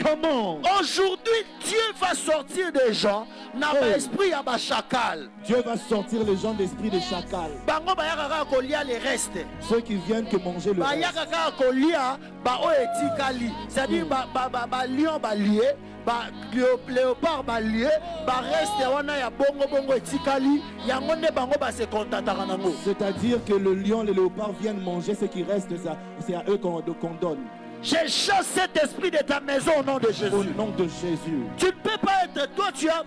E: Comment?
D: Aujourd'hui, Dieu va sortir des gens dans l'esprit à ba chacal.
E: Dieu va sortir les gens d'esprit de chacal.
D: Bango bayaka kolia les restes.
E: Ceux qui viennent que manger le reste.
D: Bayaka kolia ba o etikali. C'est-à-dire ba lion ba lié, ba léopard ba lié, ba reste wana ya bongo etikali, yango ne bango ba se contentaka nango.
E: C'est-à-dire que le lion, le léopard viennent manger ce qui reste, ça, c'est à eux qu'on donne.
D: Je chasse cet esprit de ta maison au nom de Jésus.
E: Au nom de Jésus.
D: Tu ne peux pas être, toi tu as,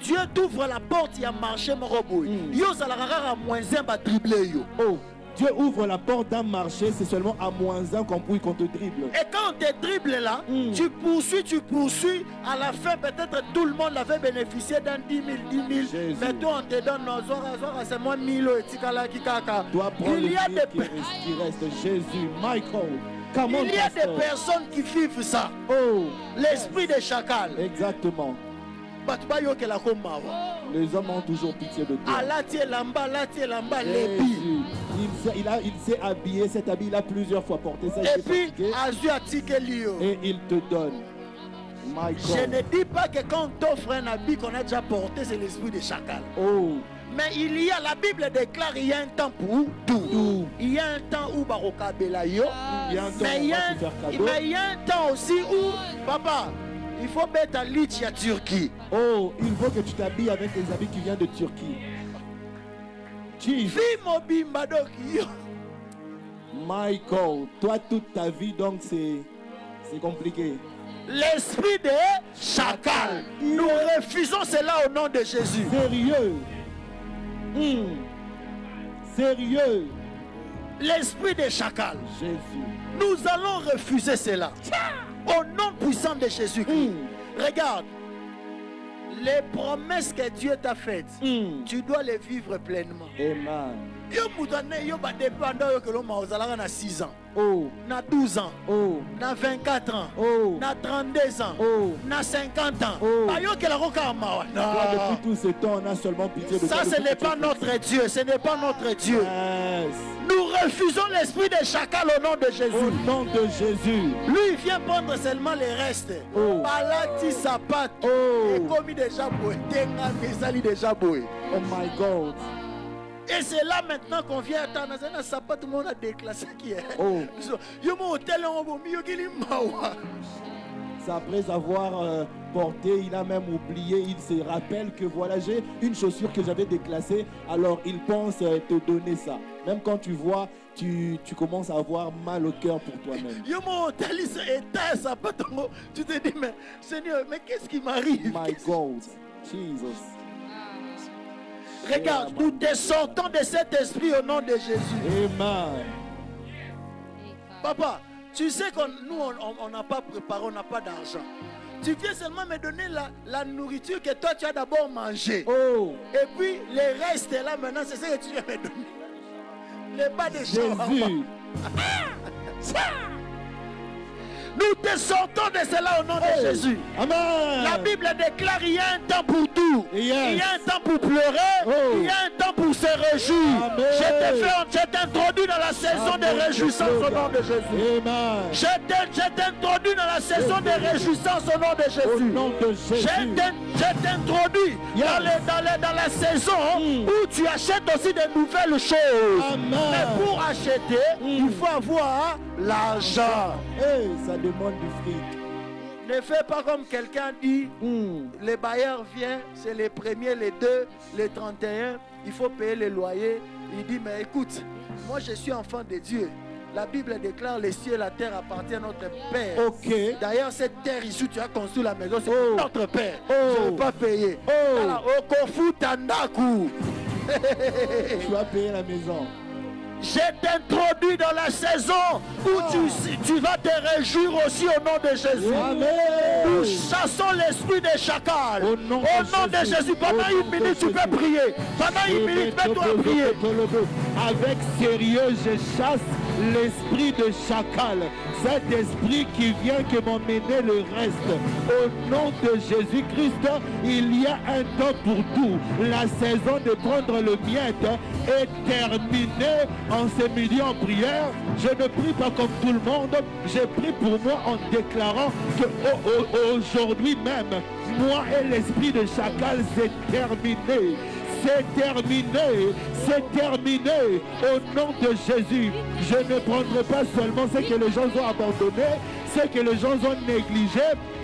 D: Dieu t'ouvre la porte, il y a marché mon robot. Yo salarara moins un va dribbler yo.
E: Oh, Dieu ouvre la porte d'un marché, c'est seulement à -1 qu'on te dribble.
D: Et quand on te dribble là, tu poursuis, à la fin peut-être tout le monde avait bénéficié d'un 10 000. Mais toi on te donne nos horaires, c'est moi 1000 et tikala kikaka. Il y a des
E: qui reste Jésus, Michael.
D: Il y a des personnes qui vivent ça.
E: Oh,
D: l'esprit de chacal.
E: Exactement. Les hommes ont toujours pitié de toi. Il s'est habillé, cet habit, il a plusieurs fois porté ça.
D: Et puis,
E: et il te donne.
D: Je ne dis pas que quand on t'offre un habit qu'on a déjà porté, c'est l'esprit de chacal.
E: Oh.
D: Mais il y a, la Bible déclare, il y a un temps pour tout. Il y a un temps où Baroka Belayo. Mais il y a un temps aussi où, papa, il faut mettre un lit à Turquie.
E: Oh, il faut que tu t'habilles avec des habits qui viennent de Turquie. Michael, toi toute ta vie, donc c'est compliqué.
D: L'esprit de chacal. Nous refusons cela au nom de Jésus.
E: Sérieux. Sérieux.
D: L'esprit de chacal.
E: Jésus.
D: Nous allons refuser cela. Au nom puissant de Jésus-Christ. Regarde. Les promesses que Dieu t'a faites, tu dois les vivre pleinement.
E: Amen.
D: Yo moutane yo ba dépendant que l'homme a na 6 ans.
E: Oh.
D: Na 12 ans.
E: Oh.
D: Na 24 ans.
E: Oh.
D: Na 32 ans.
E: Oh.
D: Na 50 ans.
E: Oh.
D: Ba yo que la roka ma.
E: Depuis tout ce temps, on a seulement pitié de toi.
D: Ça ce n'est pas notre Dieu, ce n'est pas notre Dieu.
E: Yes.
D: Nous refusons l'esprit de chacal au nom de Jésus.
E: Au nom de Jésus.
D: Lui il vient prendre seulement les restes.
E: Oh.
D: Balati sapat.
E: Oh.
D: Et comme déjà boy, tenga mesali déjà boy.
E: Oh my God.
D: Et c'est là maintenant qu'on vient attendre. Tout le monde a déclassé qui est.
E: Oh. C'est après avoir porté, il a même oublié, il se rappelle que voilà, j'ai une chaussure que j'avais déclassée, alors il pense te donner ça. Même quand tu vois, tu commences à avoir mal au cœur pour toi-même.
D: Tu te dis, mais Seigneur, mais qu'est-ce qui m'arrive?
E: My God, Jesus.
D: Regarde, nous te sortons de cet esprit au nom de Jésus.
E: Amen.
D: Papa, tu sais que nous, on n'a pas préparé, on n'a pas d'argent. Tu viens seulement me donner la nourriture que toi, tu as d'abord mangé.
E: Oh.
D: Et puis, les restes là, maintenant, c'est ce que tu viens me donner. Les bas de
E: Jésus.
D: Nous te sortons de cela au nom de Jésus.
E: Amen.
D: La Bible déclare qu'il y a un temps pour tout.
E: Yes.
D: Il y a un temps pour pleurer. Il y a un temps pour se réjouir.
E: Amen.
D: Je t'ai introduit dans la saison de réjouissance au nom de Jésus.
E: Amen.
D: Je t'ai introduit dans la saison de réjouissance au nom de Jésus.
E: Au nom de Jésus.
D: Je t'introduis dans la saison où tu achètes aussi de nouvelles choses.
E: Amen.
D: Mais pour acheter, il faut avoir l'argent.
E: Hey, ça demande du fric.
D: Ne fais pas comme quelqu'un dit, les bailleurs viennent, c'est les premiers, les 2, les 31, il faut payer les loyers. Il dit, mais écoute, moi je suis enfant de Dieu. La Bible déclare les cieux et la terre appartiennent à notre Père.
E: Ok.
D: D'ailleurs, cette terre ici, tu as construit la maison, c'est notre Père.
E: Oh.
D: Je ne veux pas payer. Alors, au Kofu Tandaku.
E: Tu vas payer la maison.
D: Je t'introduis dans la saison où tu vas te réjouir aussi au nom de Jésus.
E: Amen.
D: Nous chassons l'esprit des chacals.
E: Au nom de
D: Jésus. Pendant une minute, tu peux prier. Pendant une minute, mets-toi à prier.
E: Avec sérieux, je chasse l'esprit de chacal. Cet esprit qui vient que m'emmener le reste. Au nom de Jésus-Christ, il y a un temps pour tout. La saison de prendre le miette est terminée. En ce midi en prière, je ne prie pas comme tout le monde. Je prie pour moi en déclarant que aujourd'hui même, moi et l'esprit de chacal, c'est terminé. C'est terminé, c'est terminé. Au nom de Jésus, je ne prendrai pas seulement ce que les gens ont abandonné, ce que les gens ont négligé,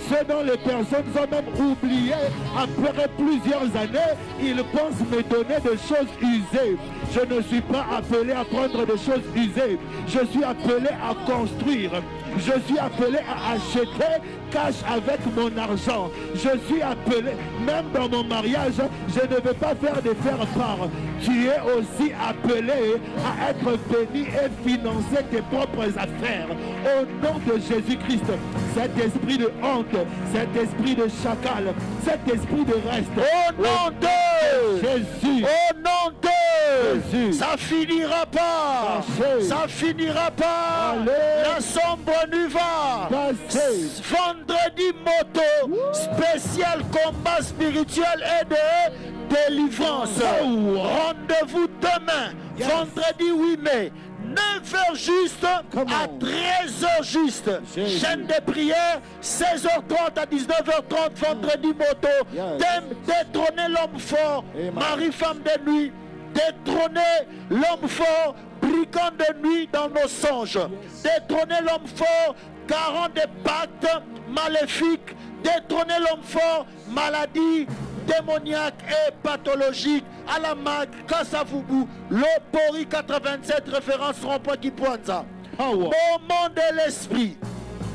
E: ce dont les personnes ont même oublié. Après plusieurs années, ils pensent me donner des choses usées. Je ne suis pas appelé à prendre des choses usées. Je suis appelé à construire. Je suis appelé à acheter cash avec mon argent. Je suis appelé, même dans mon mariage, je ne veux pas faire de faire-part. Tu es aussi appelé à être béni et financer tes propres affaires. Au nom de Jésus-Christ, cet esprit de honte, cet esprit de chacal, cet esprit de reste.
D: Au nom de
E: Jésus.
D: Au nom de
E: Jésus.
D: Ça finira pas.
E: Passez.
D: Ça finira pas.
E: Allez.
D: La sombre nuit va.
E: Passez.
D: Vendredi moto spécial combat spirituel et de délivrance.
E: Oh.
D: Rendez-vous demain,
E: Yes.
D: vendredi 8 mai. 9h juste
E: Come
D: à
E: on.
D: 13h juste.
E: Jésus.
D: Chaîne de prière, 16h30 à 19h30, vendredi moto.
E: Yes.
D: Thème, détrôner l'homme fort.
E: Amen.
D: Marie, femme de nuit. Détrôner l'homme fort, brigand de nuit dans nos songes. Détrôner l'homme fort, garant des pactes maléfiques. Détrôner l'homme fort, maladie démoniaque et pathologique. À la mag, Kasavubu, Lopori 87, référence rond-point Kipwanza.
E: Power.
D: Moment de l'esprit.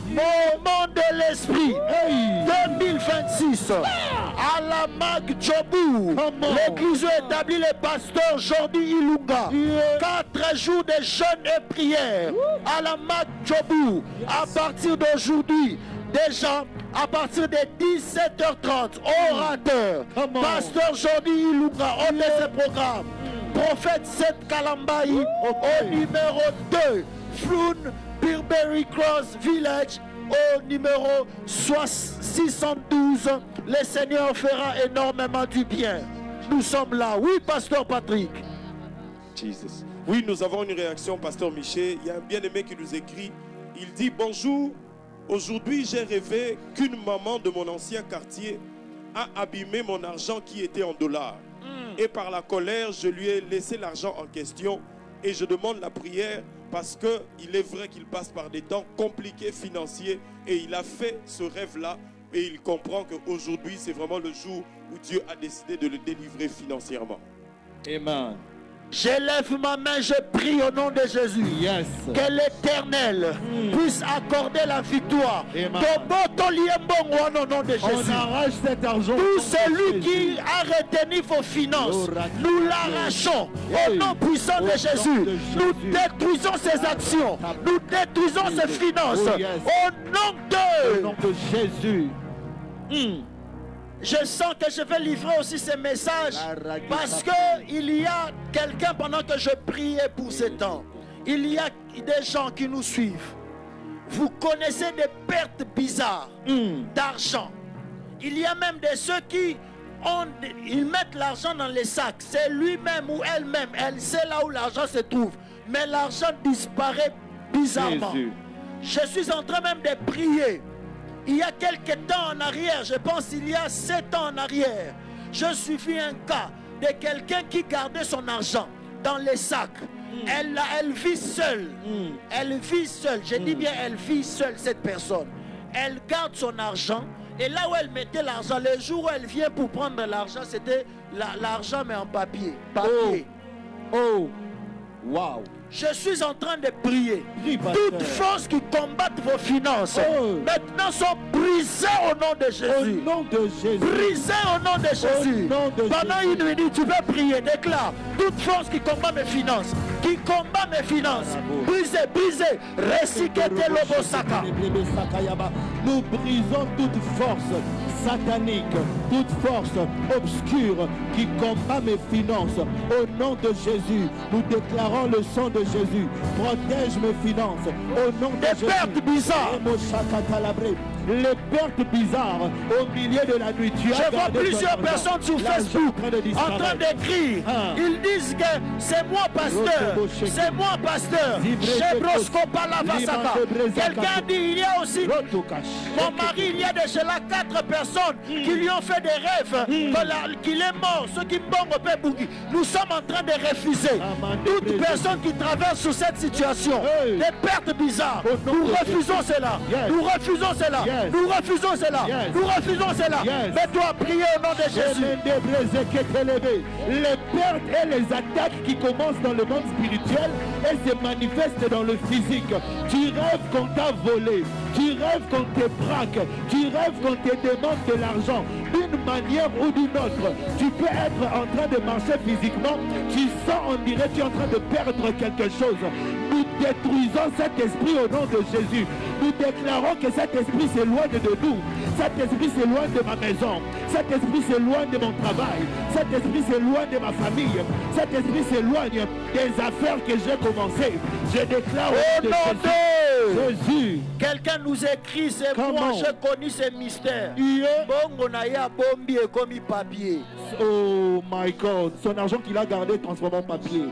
D: Moment de l'esprit.
E: Hey.
D: 2026. À la mag Djobou.
E: Come on.
D: L'église établit le pasteur Jordi Ilunga.
E: Yeah.
D: 4 jours de jeûne et prière. À la mag Djobou. À partir d'aujourd'hui. Déjà, à partir de 17h30, orateur,
E: Come on.
D: pasteur Jordi Ilunga, on met ce programme. Prophète Seth Kalambaï, au numéro 2, Floun, Birberry Cross Village, au numéro 612. Le Seigneur fera énormément du bien. Nous sommes là. Oui, pasteur Patrick.
F: Jesus. Oui, nous avons une réaction, pasteur Miché. Il y a un bien-aimé qui nous écrit. Il dit: bonjour. Aujourd'hui, j'ai rêvé qu'une maman de mon ancien quartier a abîmé mon argent qui était en dollars. Et par la colère, je lui ai laissé l'argent en question et je demande la prière parce qu'il est vrai qu'il passe par des temps compliqués financiers et il a fait ce rêve-là et il comprend qu'aujourd'hui, c'est vraiment le jour où Dieu a décidé de le délivrer financièrement.
E: Amen.
D: J'élève ma main, je prie au nom de Jésus.
E: Yes.
D: Que l'Éternel puisse accorder la victoire.
E: Amen.
D: Au nom de
E: On
D: Jésus.
E: arrache cet argent.
D: Tout celui qui a retenu vos finances, nous l'arrachons au nom puissant de Jésus. Nous détruisons ses actions. Nous détruisons ses finances.
E: Oh, yes.
D: Au nom
E: Au nom de Jésus.
D: Je sens que je vais livrer aussi ces messages parce qu'il y a quelqu'un pendant que je priais pour ces temps. Il y a des gens qui nous suivent. Vous connaissez des pertes bizarres d'argent. Il y a même de ceux qui ils mettent l'argent dans les sacs. C'est lui-même ou elle-même. Elle sait là où l'argent se trouve. Mais l'argent disparaît bizarrement.
E: Jésus.
D: Je suis en train même de prier. Il y a quelques temps en arrière, je pense il y a 7 ans en arrière, je suivis un cas de quelqu'un qui gardait son argent dans les sacs. Elle vit seule. Elle vit seule. Je dis bien, elle vit seule, cette personne. elle garde son argent. Et là où elle mettait l'argent, le jour où elle vient pour prendre l'argent, c'était l'argent mais en papier.
E: Oh, wow.
D: Je suis en train de prier.
E: Prie, pasteur.
D: Toutes forces qui combattent vos finances maintenant sont brisées au nom de Jésus.
E: Au nom de Jésus.
D: Brisées au nom de Jésus.
E: nom de
D: Pendant
E: Jésus.
D: une minute, tu peux prier. Déclare. Toute force qui combat mes finances. Qui combat mes finances. Brisez, brisez. Resikete lobosaka.
E: Nous brisons toute force satanique, toute force obscure qui combat mes finances. Au nom de Jésus, nous déclarons le sang de Jésus. Protège mes finances. Au nom de Jésus.
D: Des pertes bizarres.
E: Les pertes bizarres au milieu de la nuit.
D: Je vois plusieurs personnes sur Facebook en train d'écrire. Ils disent que c'est moi pasteur. C'est moi pasteur. Quelqu'un dit il y a aussi mon mari, il y a déjà là 4 personnes qui lui ont fait des rêves qu'il est mort. Ceux qui m'ont au Bougi. Nous sommes en train de refuser toute personne qui traverse sous cette situation. Des pertes bizarres. Nous refusons cela. Nous refusons cela. Nous refusons cela. Nous refusons cela. Mets-toi à prier au nom de Jésus.
E: Les pertes et les attaques qui commencent dans le monde spirituel et se manifestent dans le physique. Tu rêves qu'on t'a volé. Tu rêves qu'on te braque. Tu rêves qu'on te demande de l'argent. D'une manière ou d'une autre, tu peux être en train de marcher physiquement. Tu sens, on dirait, tu es en train de perdre quelque chose. Nous détruisons cet esprit au nom de Jésus. Nous déclarons que cet esprit s'éloigne de nous. Cet esprit s'éloigne de ma maison. Cet esprit s'éloigne de mon travail. Cet esprit s'éloigne de ma famille. Cet esprit s'éloigne des affaires que j'ai commencées. Je déclare
D: au nom de
E: Jésus.
D: Quelqu'un nous écrit, c'est moi, j'ai connu ces mystères. Bongo na ya bombi et comme papier.
E: Oh my God, son argent qu'il a gardé transformé en papier.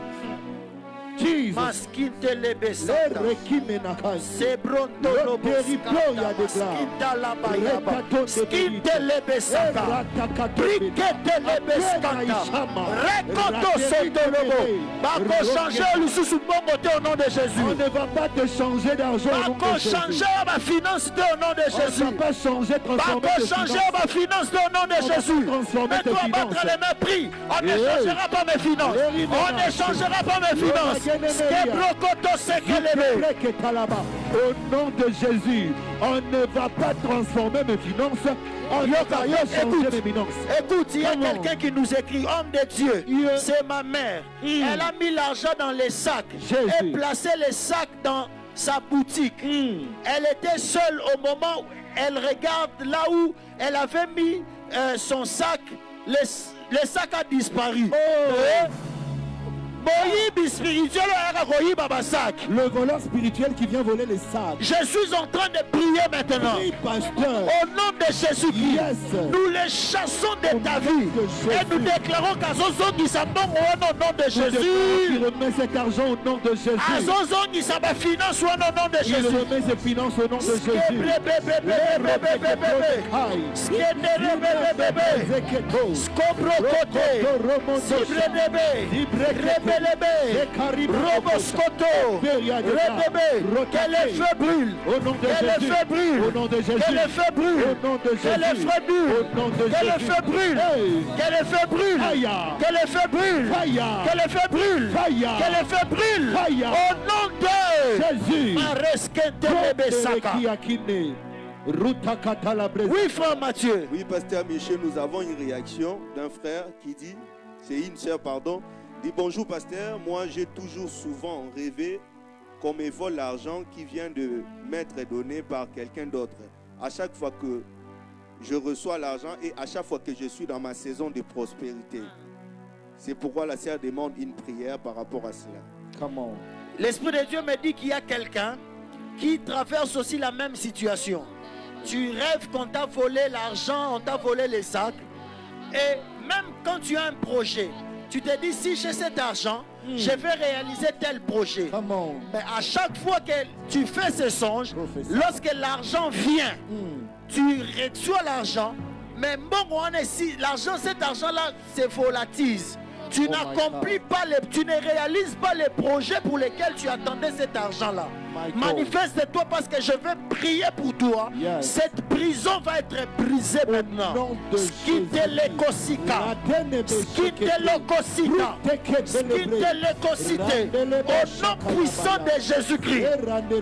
E: Jesus.
D: Maskinte lebesata. Sebronto
E: Territoria de
D: Skinte la bayaba. Skinte lebesata. Brikete lebeskanta. Rekoto sotolobo. Bako changer le sous-bongote au nom de Jésus.
E: On ne va pas te changer d'argent au nom de Jésus.
D: Bako changer ma finance au nom de Jésus.
E: On ne va pas changer, transformer
D: Bako changer ma finance au nom de Jésus. Mets-toi à battre les mains, prie. On ne changera pas mes finances. On ne changera pas mes finances.
E: Au nom de Jésus, on ne va pas transformer mes finances. On ne va pas changer mes finances.
D: Écoute, il y a quelqu'un qui nous écrit, homme de Dieu, c'est ma mère. Elle a mis l'argent dans les sacs et placé les sacs dans sa boutique. Elle était seule au moment où elle regarde là où elle avait mis son sac. Le sac a disparu.
E: Le voleur spirituel qui vient voler les sacs.
D: Je suis en train de prier maintenant.
E: Oui, pasteur.
D: Au nom de Jésus-Christ, nous les chassons de ta vie. Et nous déclarons qu'Azozon qui s'abonne au nom de Jésus.
E: Il remet cet argent au nom de Jésus.
D: Azozon qui s'abonne finance au nom de Jésus.
E: Il remet ses finances au nom de Jésus.
D: Roboscoto, Rebebe, que les feux brûlent, que les feux brûlent, que les feux brûlent, que les feux brûlent, que les feux brûlent, que les feux brûlent, que les feux brûlent, que les feux brûlent, que les feux brûlent, au nom de
E: Jésus.
D: Oui, frère Mathieu.
F: Oui, pasteur Michel, nous avons une réaction d'un frère qui dit, c'est une sœur, pardon, dit bonjour pasteur, moi j'ai toujours souvent rêvé qu'on me vole l'argent qui vient de m'être donné par quelqu'un d'autre. À chaque fois que je reçois l'argent et à chaque fois que je suis dans ma saison de prospérité. C'est pourquoi la sœur demande une prière par rapport à cela.
E: Comment?
D: L'Esprit de Dieu me dit qu'il y a quelqu'un qui traverse aussi la même situation. Tu rêves qu'on t'a volé l'argent, on t'a volé les sacs. Et même quand tu as un projet, tu te dis, si j'ai cet argent, je vais réaliser tel projet. Mais à chaque fois que tu fais ce songe, lorsque l'argent vient, tu reçois l'argent, mais bon, l'argent, cet argent-là se volatise. Tu n'accomplis pas tu ne réalises pas les projets pour lesquels tu attendais cet argent-là.
E: My God.
D: Manifeste-toi parce que je vais prier pour toi.
E: Yes.
D: Cette prison va être brisée maintenant.
E: nom de
D: Skitelekosika. Skitelekosika. Skitelekosite. Au nom puissant de Jésus-Christ.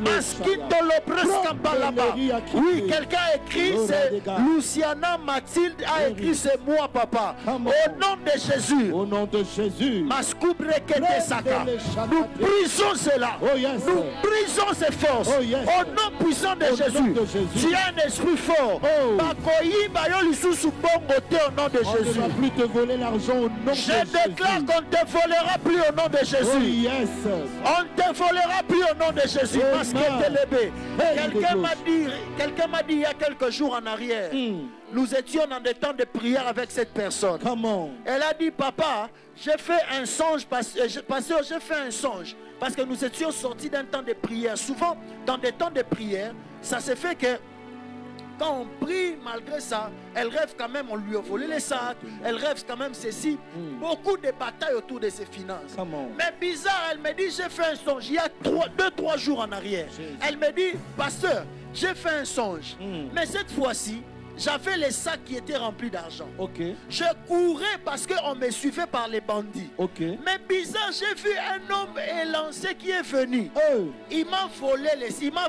D: Maskitolobreskampalaba. Oui, quelqu'un a écrit, c'est Luciana Mathilde a écrit, c'est moi, papa. Au nom de Jésus.
E: Au nom de Jésus.
D: Maskubreketesaka. Nous brisons cela.
E: Oh, yes.
D: Nous brisons ces forces.
E: Oh, yes.
D: Au nom puissant de Jésus. Tu as un esprit fort.
E: Oh.
D: Bakoyi bayo lisusu bongo te au nom de
E: On ne
D: Jésus.
E: va plus te voler l'argent au nom de
D: Je
E: Jésus.
D: déclare qu'on ne te volera plus au nom de
E: Oh,
D: Jésus.
E: yes.
D: On ne te volera plus au nom de Jésus.
E: Amen.
D: Parce que t'es levé.
E: Hey,
D: Quelqu'un m'a dit il y a quelques jours en arrière. Nous étions dans des temps de prière avec cette personne.
E: Come on.
D: Elle a dit, papa, j'ai fait un songe, pasteur, j'ai fait un songe. Parce que nous étions sortis d'un temps de prière. Souvent, dans des temps de prière, ça se fait que quand on prie, malgré ça, elle rêve quand même, on lui a volé les sacs, elle rêve quand même ceci. Beaucoup de batailles autour de ses finances.
E: Come on.
D: Mais bizarre, elle me dit, j'ai fait un songe, il y a 2-3 jours en arrière. Elle me dit, pasteur, j'ai fait un songe. Mais cette fois-ci, j'avais les sacs qui étaient remplis d'argent.
E: Ok.
D: Je courais parce qu'on me suivait par les bandits.
E: Ok.
D: Mais bizarre, j'ai vu un homme élancé qui est venu.
E: Oh.
D: Il m'a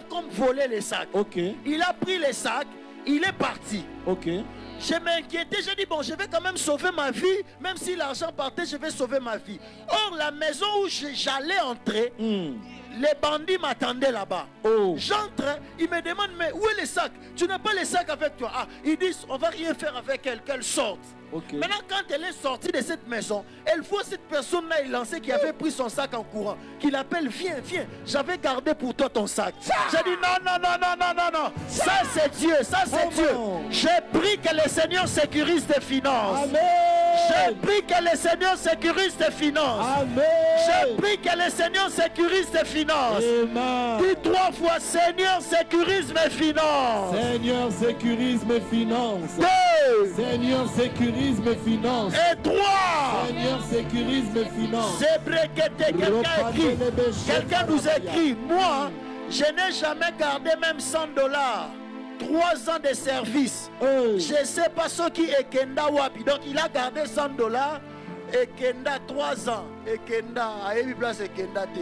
D: comme volé les sacs.
E: Ok.
D: Il a pris les sacs, il est parti.
E: Ok.
D: Je m'inquiétais, j'ai dit bon, je vais quand même sauver ma vie, même si l'argent partait, je vais sauver ma vie. Or, la maison où j'allais entrer, les bandits m'attendaient là-bas.
E: Oh.
D: J'entre, ils me demandent mais où est le sac? Tu n'as pas les sacs avec toi? Ah, ils disent on va rien faire avec elle, qu'elle sorte.
E: Ok.
D: Maintenant, quand elle est sortie de cette maison, elle voit cette personne-là élancée qui avait pris son sac en courant, qui l'appelle, viens, j'avais gardé pour toi ton sac. J'ai dit non, ça c'est Dieu, ça c'est Dieu. J'ai pris que le Seigneur sécurise tes finances.
E: Amen.
D: J'ai pris que le Seigneur sécurise tes finances.
E: Amen.
D: J'ai pris que le Seigneur sécurise tes finances.
E: Amen.
D: Dis 3 fois, Seigneur sécurise mes finances.
E: Seigneur, sécurise mes finances.
D: 2
E: Seigneur, sécurise mes finances.
D: et 3.
E: Seigneur, sécurise mes finances.
D: C'est brequeté, quelqu'un nous écrit, moi, je n'ai jamais gardé même 100 $. 3 ans de service. Je ne sais pas ce qui est Kenda Wapi. Donc il a gardé 100 $. Et Kenda 3 ans. Et Kenda, ayebi place Kenda te.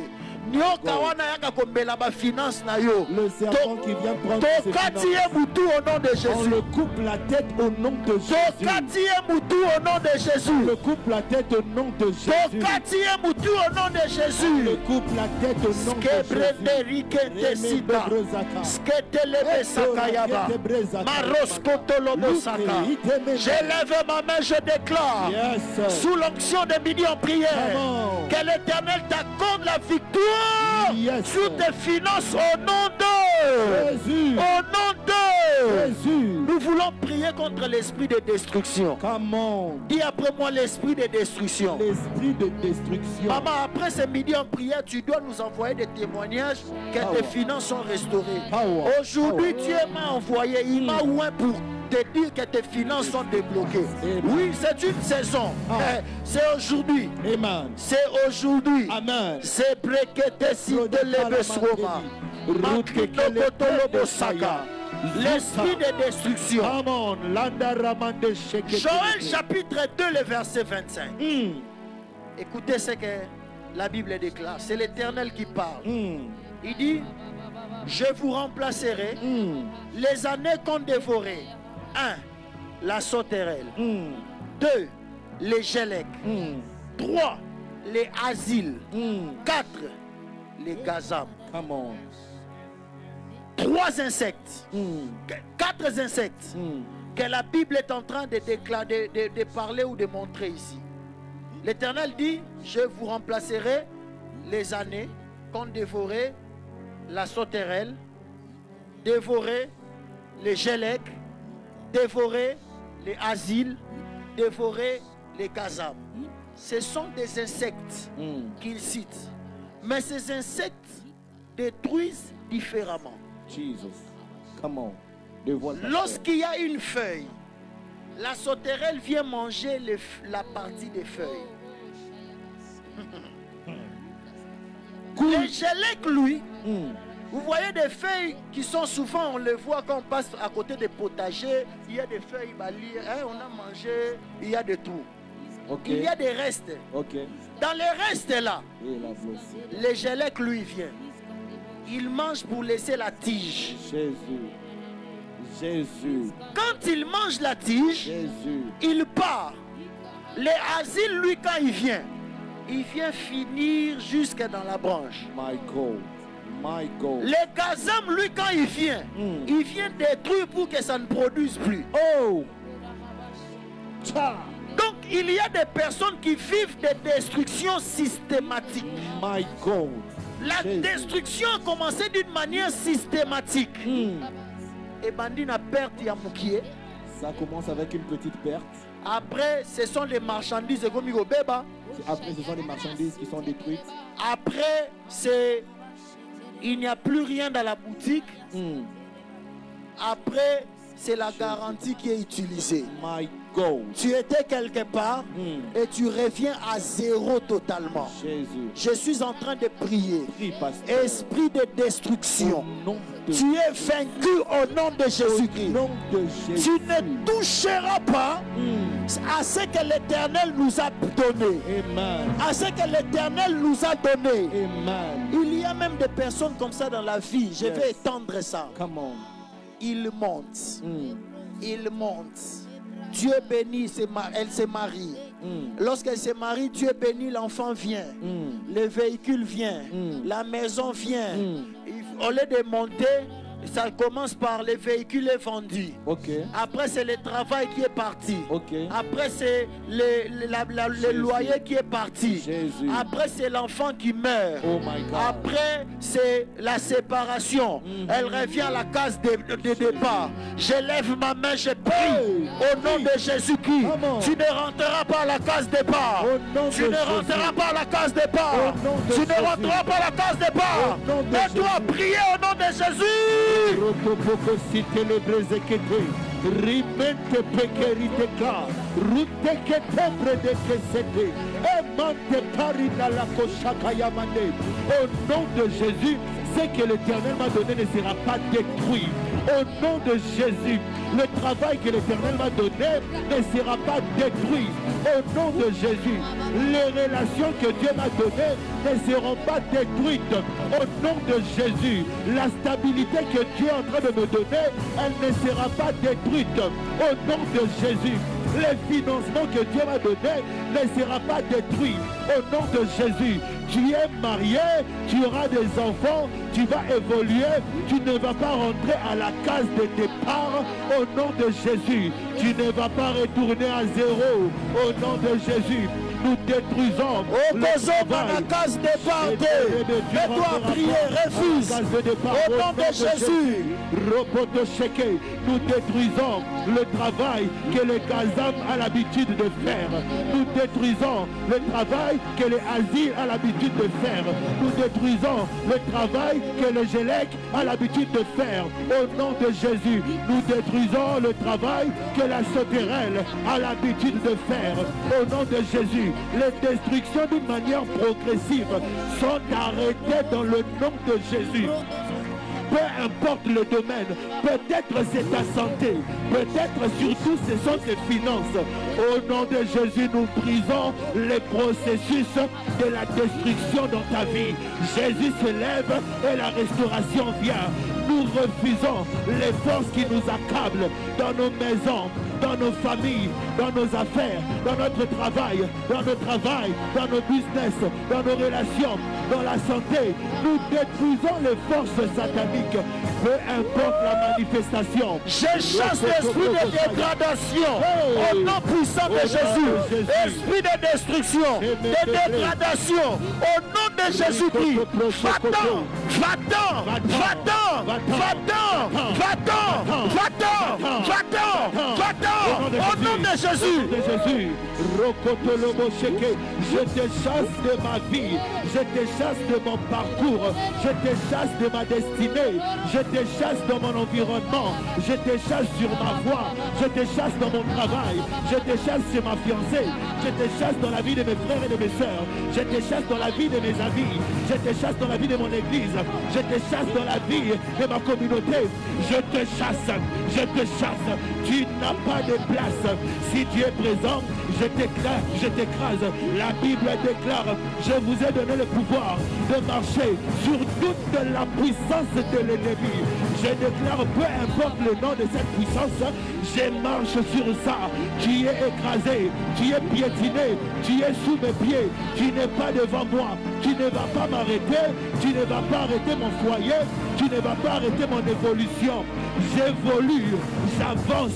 D: Nyoka wana yaka kombela ba finance na yo.
E: Le serpent qui vient prendre ses
D: Tokati
E: finances.
D: Mutu au nom de
E: On
D: Jésus.
E: le coupe la tête au nom de Jésus.
D: Tokati Mutu au nom de
E: On
D: Jésus.
E: le coupe la tête au nom de Jésus.
D: Tokati Mutu au nom de
E: On le
D: Jésus.
E: coupe la tête au nom de Jésus.
D: Skebrederikentesita. Sketelebe sakayaba. Maroskotolobosaka. J'élève ma main, je déclare.
E: Yes.
D: Sous l'onction de midi en prière,
E: Come on.
D: que l'Éternel t'accorde la victoire
E: Yes.
D: sur tes finances au nom de
E: Jésus.
D: Au nom de
E: Jésus.
D: Nous voulons prier contre l'esprit de destruction.
E: Come on.
D: Dis après moi l'esprit de destruction.
E: L'esprit de destruction.
D: Maman, après ce midi en prière, tu dois nous envoyer des témoignages que tes finances sont restaurées.
E: Power.
D: Aujourd'hui, Dieu m'a envoyé, il m'a oint pour te dire que tes finances sont débloquées.
E: Amen.
D: Oui, c'est une saison.
E: Ah.
D: C'est aujourd'hui.
E: Amen.
D: C'est aujourd'hui.
E: Amen.
D: C'est brekete si de lebesroma. Makitokotolobosaka. L'esprit de destruction.
E: Come on. Landa ramande sheke.
D: Joël chapitre 2, le verset 25. Écoutez ce que la Bible déclare. C'est l'Éternel qui parle. Il dit, je vous remplacerai les années qu'on dévorait. 1. La sauterelle. 2. Les gélèques. 3. Les asiles. 4. Les gazam.
E: Come on.
D: 3 insectes. 4 insectes que la Bible est en train de déclarer, de parler ou de montrer ici. L'Éternel dit, je vous remplacerai les années qu'on dévorait la sauterelle, dévorer les gélèques, dévorer les asiles, dévorer les gazam. Ce sont des insectes qu'il cite. Mais ces insectes détruisent différemment.
E: Jesus. Come on. Dévoile ta
D: Lorsqu'il y a une feuille, la sauterelle vient manger la partie des feuilles. Le gélèque, lui, Vous voyez des feuilles qui sont souvent, on les voit quand on passe à côté des potagers. Il y a des feuilles balies, hein, on a mangé, il y a de tout.
E: Ok.
D: Il y a des restes.
E: Ok.
D: Dans les restes là,
E: Et la voici.
D: l'égélec lui vient. Il mange pour laisser la tige.
E: Jésus. Jésus.
D: Quand il mange la tige,
E: Jésus.
D: il part. Les asiles, lui, quand il vient finir jusque dans la branche.
E: My God. My God.
D: Les gazam, lui, quand il vient détruire pour que ça ne produise plus.
E: Oh. Tcha.
D: Donc, il y a des personnes qui vivent des destructions systématiques.
E: My God.
D: La
E: Jésus.
D: destruction a commencé d'une manière systématique. Et Bandi n'a perte à Moukié.
E: Ça commence avec une petite perte.
D: Après, ce sont les marchandises de Gomigo Beba.
E: Après, ce sont les marchandises qui sont détruites.
D: Après, il n'y a plus rien dans la boutique. Après, c'est la garantie qui est utilisée.
E: My God.
D: Tu étais quelque part et tu reviens à zéro totalement.
E: Jésus.
D: Je suis en train de prier.
E: Prie, pasteur.
D: Esprit de destruction,
E: Au nom de
D: tu es vaincu au nom de Jésus-Christ.
E: Au nom de Jésus.
D: Tu ne toucheras pas à ce que l'Éternel nous a donné.
E: Amen.
D: À ce que l'Éternel nous a donné.
E: Amen.
D: Il y a même des personnes comme ça dans la vie. Je vais étendre ça.
E: Come on.
D: Il monte. Il monte. Dieu bénit, elle se marie. Lorsqu'elle se marie, Dieu bénit, l'enfant vient. Le véhicule vient. La maison vient. Au lieu de monter, ça commence par le véhicule est vendu.
E: Ok.
D: Après, c'est le travail qui est parti.
E: Ok.
D: Après, c'est le loyer qui est parti.
E: Jésus.
D: Après, c'est l'enfant qui meurt.
E: Oh my God.
D: Après, c'est la séparation. Elle revient à la case de départ. Je lève ma main, je prie au nom de Jésus-Christ.
E: Come on.
D: Tu ne rentreras pas à la case départ.
E: Au nom
D: Tu
E: de
D: ne
E: Jésus.
D: rentreras pas à la case départ.
E: Au nom de
D: Tu ne
E: Jésus.
D: rentreras pas à la case départ.
E: Au nom de
D: Mais toi,
E: Jésus.
D: prier au nom de Jésus.
E: Rotopoko celebre zekete. Rimente pekeriteka. Ruteke tebre de kesete. Emante parina la koshaka yamane. Au nom de Jésus, ce que l'Éternel m'a donné ne sera pas détruit. Au nom de Jésus, le travail que l'Éternel m'a donné ne sera pas détruit. Au nom de Jésus, les relations que Dieu m'a données ne seront pas détruites. Au nom de Jésus, la stabilité que Dieu est en train de me donner, elle ne sera pas détruite. Au nom de Jésus, les financements que Dieu m'a donnés ne sera pas détruit. Au nom de Jésus, tu es marié, tu auras des enfants, tu vas évoluer, tu ne vas pas rentrer à la case de départ. Au nom de Jésus, tu ne vas pas retourner à zéro. Au nom de Jésus, nous détruisons le travail.
D: case départ. Mets-toi à prier, refuse. Au nom de Jésus.
E: Nous détruisons le travail que les Gazam a l'habitude de faire. Nous détruisons le travail que les Asiles a l'habitude de faire. Nous détruisons le travail que le Gélec a l'habitude de faire. Au nom de Jésus, nous détruisons le travail que la Sauterelle a l'habitude de faire. Au nom de Jésus, les destructions d'une manière progressive sont arrêtées dans le nom de Jésus. Peu importe le domaine, peut-être c'est ta santé, peut-être surtout ce sont tes finances. Au nom de Jésus, nous brisons les processus de la destruction dans ta vie. Jésus se lève et la restauration vient. Nous refusons les forces qui nous accablent dans nos maisons, dans nos familles, dans nos affaires, dans notre travail, dans nos business, dans nos relations, dans la santé. Nous détruisons les forces sataniques, peu importe la manifestation.
D: Je chasse l'esprit de dégradation au nom puissant de Jésus. Esprit de destruction, de dégradation au nom de Jésus-Christ. Va-t'en, va-t'en, va-t'en, va-t'en, va-t'en, va-t'en, va-t'en, va-t'en. Au nom de Jésus.
E: de Jésus. Rokotolobo Sheke. Je te chasse de ma vie. Je te chasse de mon parcours. Je te chasse de ma destinée. Je te chasse dans mon environnement. Je te chasse sur ma voie. Je te chasse dans mon travail. Je te chasse chez ma fiancée. Je te chasse dans la vie de mes frères et de mes sœurs. Je te chasse dans la vie de mes amis. Je te chasse dans la vie de mon église. Je te chasse dans la vie de ma communauté. Je te chasse. Je te chasse. Tu n'as pas de place. Si tu es présent, je t'écrase. La Bible déclare, je vous ai donné le pouvoir de marcher sur toute la puissance de l'ennemi. Je déclare, peu importe le nom de cette puissance, je marche sur ça. Tu es écrasé, tu es piétiné, tu es sous mes pieds, tu n'es pas devant moi. Tu ne vas pas m'arrêter, tu ne vas pas arrêter mon foyer, tu ne vas pas arrêter mon évolution. J'évolue, j'avance,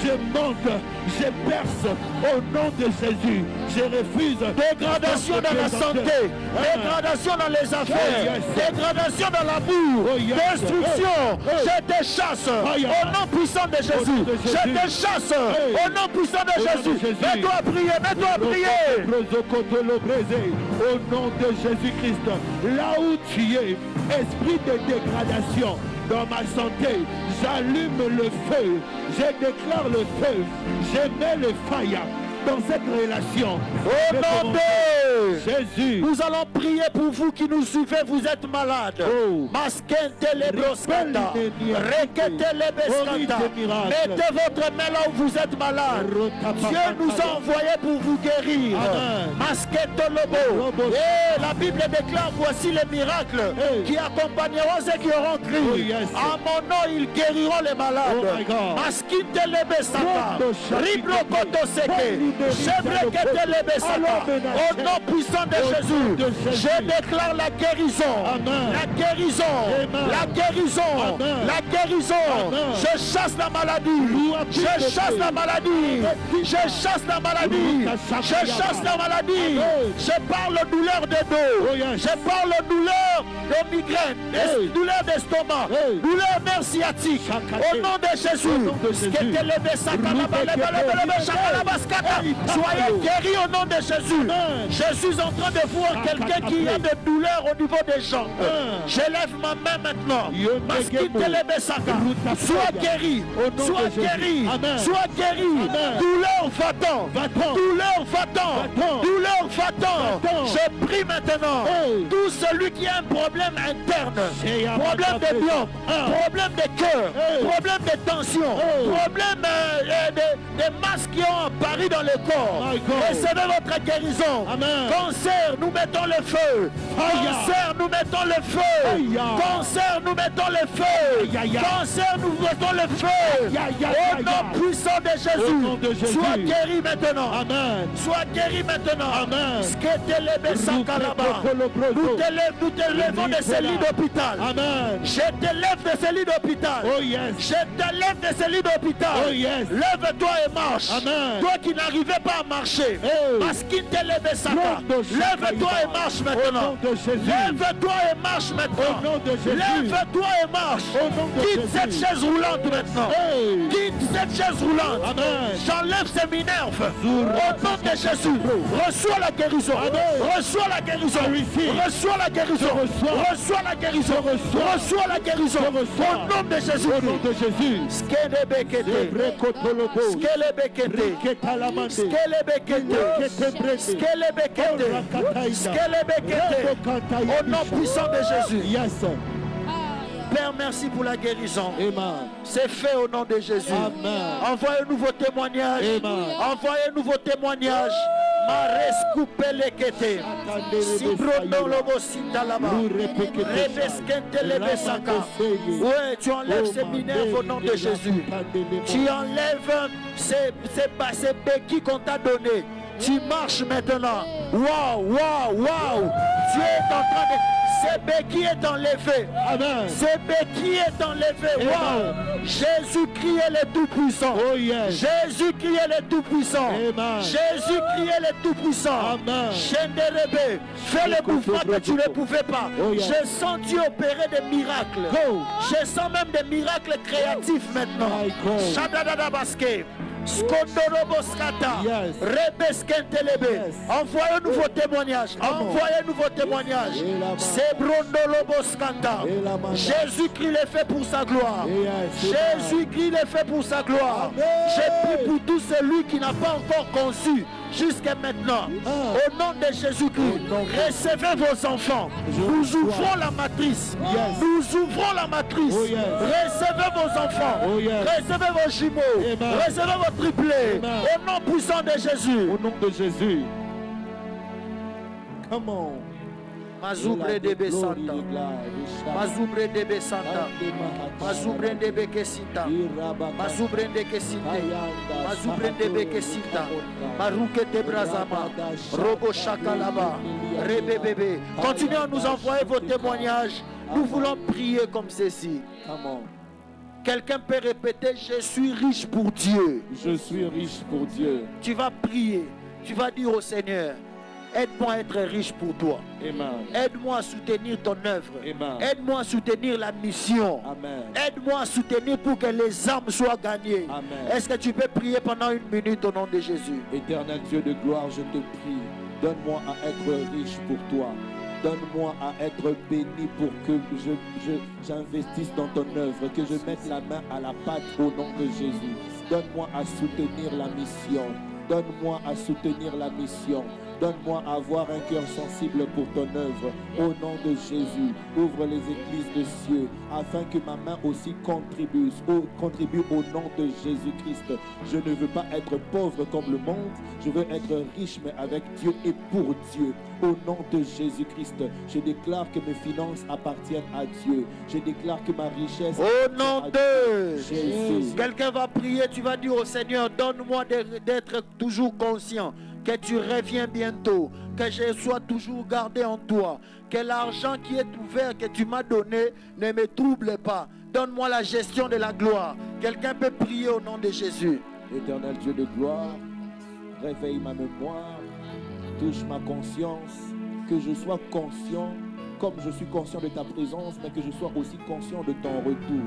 E: je monte, je perce au nom de Jésus. Je refuse
D: Dégradation dans la santé, dégradation dans les affaires, dégradation dans l'amour, destruction. Je te chasse au nom puissant de Jésus. Je te chasse au nom puissant de Jésus. Mets-toi à prier, mets-toi à prier.
E: Au nom de Jésus-Christ, là où tu es, esprit de dégradation dans ma santé, j'allume le feu, je déclare le feu, je mets le fire dans cette relation.
D: Au nom de
E: Jésus,
D: nous allons prier pour vous qui nous suivez, vous êtes malades. Masquente les broscata, requete les bescata. Mettez votre main là où vous êtes malade. Dieu nous a envoyés pour vous guérir. Masquete lobo. Et la Bible déclare, voici les miracles qui accompagneront ceux qui auront crié. En mon nom, ils guériront les malades. Masquite les bescata, riblocoto seke. Au nom puissant de Jésus, je déclare la guérison, la guérison, la guérison, la guérison. Je chasse la maladie, je chasse la maladie, je chasse la maladie, je chasse la maladie. Je parle douleur de dos, je parle douleur de migraine, douleur d'estomac, douleur nerf sciatique. Au nom de Jésus, soyez guéris au nom de Jésus. Je suis en train de voir quelqu'un qui a des douleurs au niveau des jambes. J'élève ma main maintenant. Sois guéri, sois guéri, sois guéri. Douleur va-t'en, douleur va-t'en, douleur va-t'en. Je prie maintenant. Tout celui qui a un problème interne, problème de biome, problème de cœur, problème de tension, problème des masses qui ont apparu dans le corps. Recevez votre guérison. Cancer, nous mettons le feu. Cancer, nous mettons le feu. Cancer, nous mettons le feu. Cancer, nous mettons le feu. Au nom puissant de Jésus, sois guéri maintenant. Sois guéri maintenant. Nous te levons de ces lits d'hôpital. Je te lève de ces lits d'hôpital. Je te lève de ces lits d'hôpital. Lève-toi et marche. Toi qui n'arrivais pas à marcher, parce qu'il te lève ça. Lève-toi et marche maintenant. Lève-toi et marche maintenant. Lève-toi et marche. Quitte cette chaise roulante maintenant. Quitte cette chaise roulante. J'enlève ces minerves. Au nom de Jésus, reçois la guérison. Reçois la guérison. Reçois la guérison. Reçois la guérison. Reçois la guérison. Au nom de Jésus. Au nom de Jésus. Skelebekete. Skelebekete. Au nom puissant de Jésus. Père, merci pour la guérison. C'est fait au nom de Jésus. Envoyez-nous vos témoignages. Envoyez-nous vos témoignages. Ouais, tu enlèves ces minerves au nom de Jésus. Tu enlèves ces béquilles qu'on t'a données. Tu marches maintenant. Waouh, waouh, waouh. Tu es en train de... Ces béquilles est enlevé. Ces béquilles est enlevé. Waouh. Jésus-Christ est le Tout-Puissant. Jésus-Christ est le Tout-Puissant. Jésus-Christ est le Tout-Puissant. Fais le mouvement que tu ne pouvais pas. Je sens Dieu opérer des miracles. Je sens même des miracles créatifs maintenant. Shadadadabaske. Skondoroboskata.
E: Yes.
D: Rebeskentelebe.
E: Yes.
D: Envoyez-nous vos témoignages.
E: Come on.
D: Envoyez-nous vos témoignages. Sebrondoloboskata. Jésus-Christ l'est fait pour sa gloire.
E: Yes.
D: Jésus-Christ l'est fait pour sa gloire.
E: Amen.
D: Je prie pour tout celui qui n'a pas encore conçu jusqu'à maintenant. Au nom de Jésus-Christ, recevez vos enfants. Nous ouvrons la matrice.
E: Yes.
D: Nous ouvrons la matrice.
E: Oh, yes.
D: Recevez vos enfants.
E: Oh, yes.
D: Recevez vos jumeaux.
E: Amen.
D: Recevez vos triplés.
E: Amen.
D: Au nom puissant de Jésus.
E: Au nom de Jésus. Come on.
D: Mazubre de Santa. Mazubre de Santa. Mazubre de Bekesinta. Mazubre de Kesinte. Mazubre de Bekesinta. Marouke de Brazama. Robo Chakalaba. Rebebebe. Continuez à nous envoyer vos témoignages. Nous voulons prier comme ceci.
E: Come on.
D: Quelqu'un peut répéter: je suis riche pour Dieu.
E: Je suis riche pour Dieu.
D: Tu vas prier. Tu vas dire au Seigneur: aide-moi à être riche pour toi.
E: Amen.
D: Aide-moi à soutenir ton œuvre.
E: Amen.
D: Aide-moi à soutenir la mission.
E: Amen.
D: Aide-moi à soutenir pour que les âmes soient gagnées.
E: Amen.
D: Est-ce que tu peux prier pendant 1 minute au nom de Jésus?
E: Éternel Dieu de gloire, je te prie, donne-moi à être riche pour toi. Donne-moi à être béni pour que j'investisse dans ton œuvre, que je mette la main à la pâte au nom de Jésus. Donne-moi à soutenir la mission. Donne-moi à soutenir la mission. Donne-moi à avoir un cœur sensible pour ton œuvre. Au nom de Jésus, ouvre les églises des cieux afin que ma main aussi contribue au nom de Jésus-Christ. Je ne veux pas être pauvre comme le monde. Je veux être riche mais avec Dieu et pour Dieu. Au nom de Jésus-Christ, je déclare que mes finances appartiennent à Dieu. Je déclare que ma richesse
D: Au nom de
E: Jésus.
D: Quelqu'un va prier, tu vas dire au Seigneur: donne-moi d'être toujours conscient que tu reviens bientôt, que je sois toujours gardé en toi, que l'argent qui est ouvert, que tu m'as donné, ne me trouble pas. Donne-moi la gestion de la gloire. Quelqu'un peut prier au nom de Jésus.
E: Éternel Dieu de gloire, réveille ma mémoire, touche ma conscience, que je sois conscient, comme je suis conscient de ta présence, mais que je sois aussi conscient de ton retour.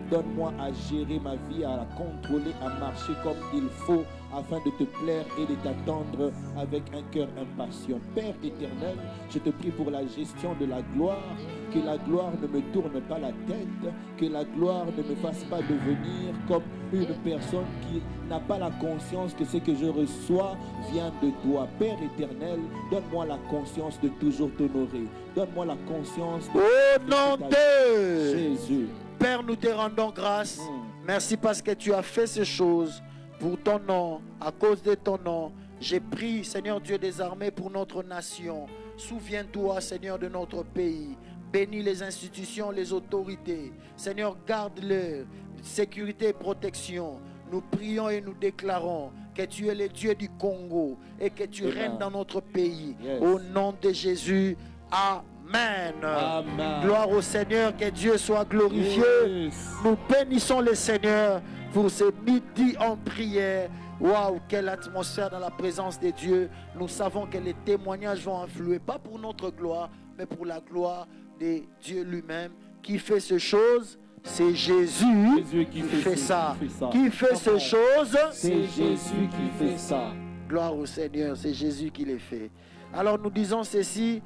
E: Donne-moi à gérer ma vie, à la contrôler, à marcher comme il faut, afin de te plaire et de t'attendre avec un cœur impatient. Père éternel, je te prie pour la gestion de la gloire, que la gloire ne me tourne pas la tête, que la gloire ne me fasse pas devenir comme une personne qui n'a pas la conscience que ce que je reçois vient de toi. Père éternel, donne-moi la conscience de toujours t'honorer. Donne-moi la conscience de
D: Au nom de
E: Jésus.
D: Père, nous te rendons grâce. Merci parce que tu as fait ces choses pour ton nom, à cause de ton nom. J'ai prié, Seigneur Dieu des armées, pour notre nation. Souviens-toi, Seigneur, de notre pays. Bénis les institutions, les autorités. Seigneur, garde-le. Sécurité et protection. Nous prions et nous déclarons que tu es le Dieu du Congo et que tu règnes dans notre pays.
E: Yes.
D: Au nom de Jésus, Amen.
E: Amen.
D: Gloire au Seigneur, que Dieu soit glorifié.
E: Yes.
D: Nous bénissons le Seigneur pour ce midi en prière. Waouh, quelle atmosphère dans la présence de Dieu. Nous savons que les témoignages vont influer, pas pour notre gloire, mais pour la gloire de Dieu lui-même. Qui fait ces choses? C'est Jésus qui fait ça. Qui fait ces choses?
E: C'est Jésus qui fait ça.
D: Gloire au Seigneur, c'est Jésus qui les fait. Alors nous disons ceci: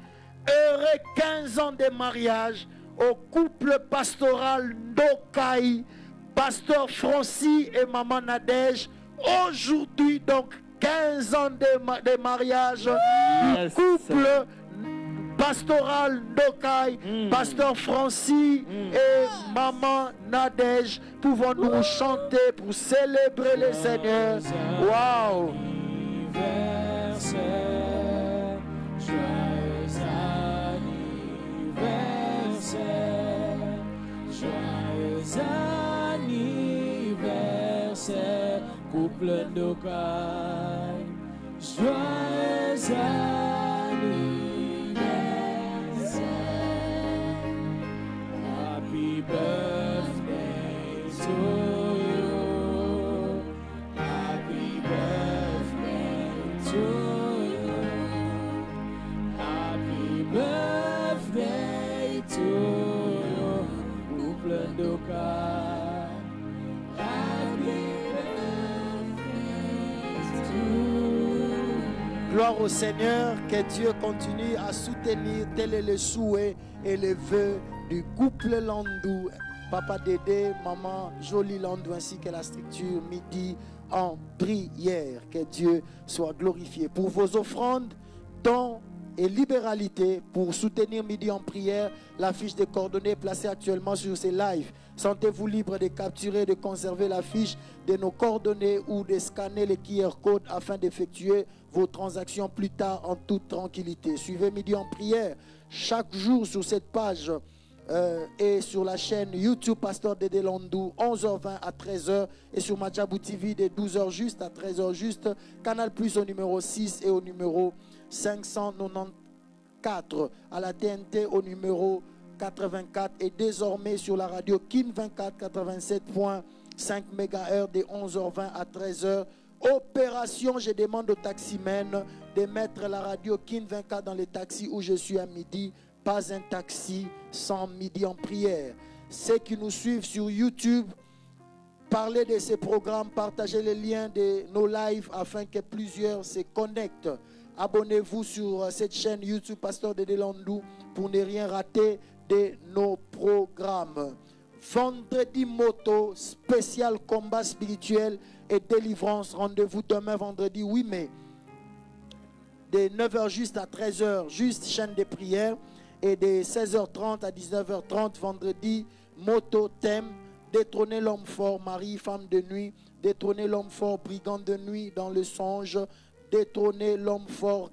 D: heureux 15 ans de mariage au couple pastoral Ndokai, pasteur Francis et maman Nadège. Aujourd'hui, donc 15 ans de mariage,
E: Yes.
D: couple pastoral Ndokai, pasteur Francis et maman Nadège. Pouvons-nous chanter pour célébrer le Seigneur? Waouh!
B: Joyeux anniversaire, couple Ndokai. Joyeux anniversaire. Happy birthday to you. Happy birthday to you. Happy birthday to you, couple Ndokai. Happy birthday
D: Gloire au Seigneur, que Dieu continue à soutenir. Tel est le souhait et le vœu du couple Landou. Papa Dédé, maman Jolie Landou, ainsi que la structure Midi en prière. Que Dieu soit glorifié. Pour vos offrandes, dons et libéralité, pour soutenir Midi en prière, la fiche de coordonnées est placée actuellement sur ces lives. Sentez-vous libre de capturer, de conserver la fiche de nos coordonnées ou de scanner les QR codes afin d'effectuer vos transactions plus tard en toute tranquillité. Suivez Midi en prière chaque jour sur cette page et sur la chaîne YouTube Pasteur Dédé Landou, 11h20 à 13h, et sur Madjabou TV de 12h juste à 13h juste, Canal Plus au numéro 6 et au numéro 594, à la TNT au numéro 84 et désormais sur la radio Kin 24 87.5 MHz de 11h20 à 13h. Opération, je demande aux taximens de mettre la radio Kin 24 dans les taxis où je suis à midi. Pas un taxi sans Midi en prière. Ceux qui nous suivent sur YouTube, parlez de ces programmes, partagez les liens de nos lives afin que plusieurs se connectent. Abonnez-vous sur cette chaîne YouTube Pasteur Dédé Landou pour ne rien rater de nos programmes. Vendredi moto, spécial combat spirituel et délivrance. Rendez-vous demain vendredi 8 mai. De 9h juste à 13h, juste chaîne de prière. Et de 16h30 à 19h30 vendredi, moto thème, détrôner l'homme fort, mari, femme de nuit, détrôner l'homme fort, brigand de nuit dans le songe, détrôner l'homme fort,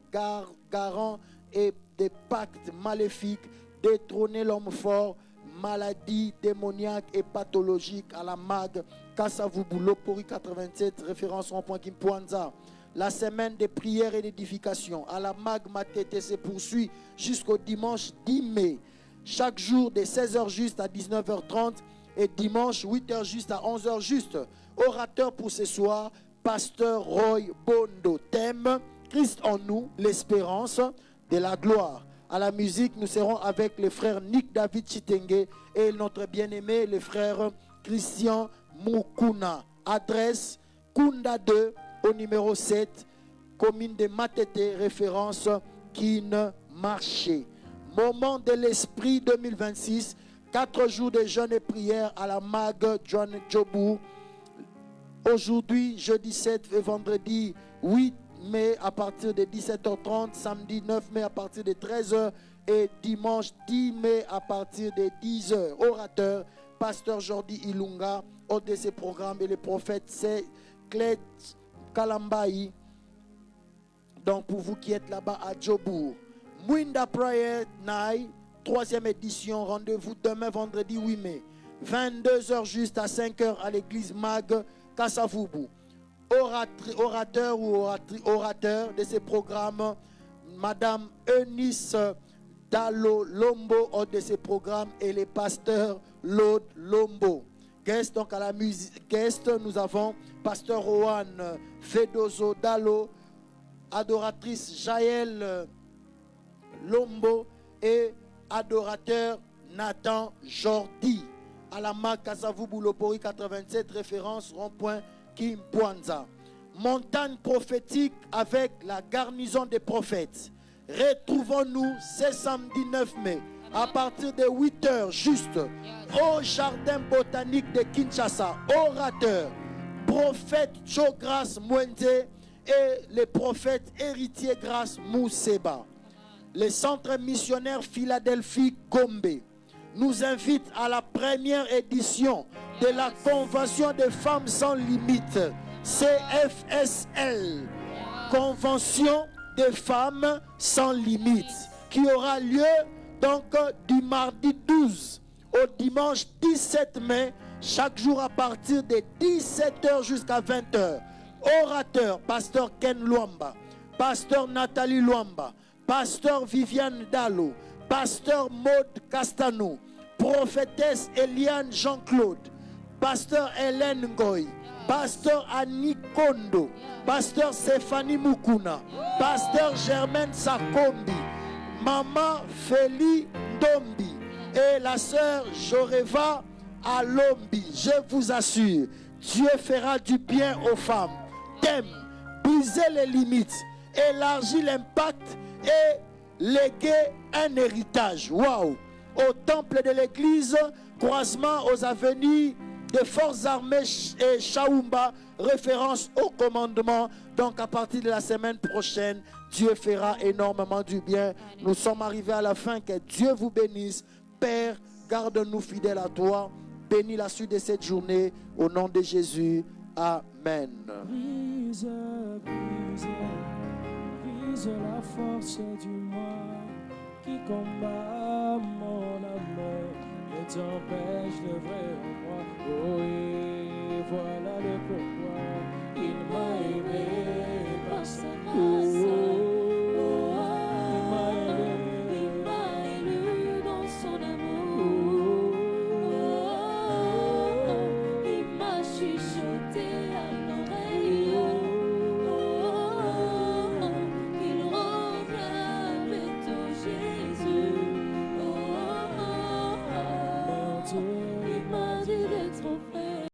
D: garant et des pactes maléfiques, détrôner l'homme fort, maladie démoniaque et pathologique à la MAG, Kasavubu, Lopori 87, référence rond-point Kimpuanza. La semaine de prière et d'édification à la MAG Matete se poursuit jusqu'au dimanche 10 mai. Chaque jour de 16h juste à 19h30 et dimanche 8h juste à 11h juste. Orateur pour ce soir, Pasteur Roy Bondo. Thème, Christ en nous, l'espérance de la gloire. À la musique, nous serons avec le frère Nick David Chitenge et notre bien-aimé, le frère Christian Mukuna. Adresse, Kunda 2. Au numéro 7, commune de Matete, référence Kin Marché. Moment de l'Esprit 2026, 4 jours de jeûne et prière à la MAG John Djobu. Aujourd'hui, jeudi 7 et vendredi 8 mai à partir de 17h30, samedi 9 mai à partir de 13h et dimanche 10 mai à partir de 10h. Orateur, Pasteur Jordi Ilunga, hôte de ces programmes et le prophète c'est Cled Kalambaï. Donc pour vous qui êtes là-bas à Djobour, Mwinda Prayer Night, 3e édition, rendez-vous demain vendredi 8 mai, 22h juste à 5h à l'église MAG Kasavubu. Orateur ou orateur de ces programmes, Madame Eunice Dalo Lombo, hôte de ces programmes, et les pasteurs Lord Lombo. Guest, donc à la musique, guest, nous avons Pasteur Rohan Fedozo Dalo, adoratrice Jaël Lombo et adorateur Nathan Jordi. À la marque Kasavubu Lopori 87, référence rond-point Kimpuanza. Montagne prophétique avec la garnison des prophètes. Retrouvons-nous ce samedi 9 mai à partir de 8h juste au jardin botanique de Kinshasa. Orateur, prophète Joe Grace Mwende et le prophète héritier Grace Mousseba. Le centre missionnaire Philadelphie Gombe nous invite à la première édition de la Convention des femmes sans limite, CFSL, Convention des femmes sans limite, qui aura lieu donc du mardi 12 au dimanche 17 mai, chaque jour à partir de 17h jusqu'à 20h. Orateur, Pasteur Ken Luamba, Pasteur Nathalie Luamba, Pasteur Viviane Dalo, Pasteur Maud Castano, Prophétesse Eliane Jean-Claude, Pasteur Hélène Ngoy, Pasteur Annie Kondo, Pasteur Stéphanie Mukuna, Pasteur Germaine Sakombi, Maman Félie Dombi et la sœur Joreva Alombi. Je vous assure, Dieu fera du bien aux femmes. Thème, briser les limites élargir l'impact et léguer un héritage. Waouh! Au temple de l'église, croisement aux avenues des forces armées et Chaoumba, référence au commandement. Donc à partir de la semaine prochaine, Dieu fera énormément du bien. Nous sommes arrivés à la fin. Que Dieu vous bénisse. Père, garde-nous fidèles à toi. Bénis la suite de cette journée. Au nom de Jésus. Amen.
B: Brise, brise, brise la force du mal qui combat mon âme et t'empêche de vrai en moi. Oh, et voilà le pourquoi il m'a aimé par sa grâce.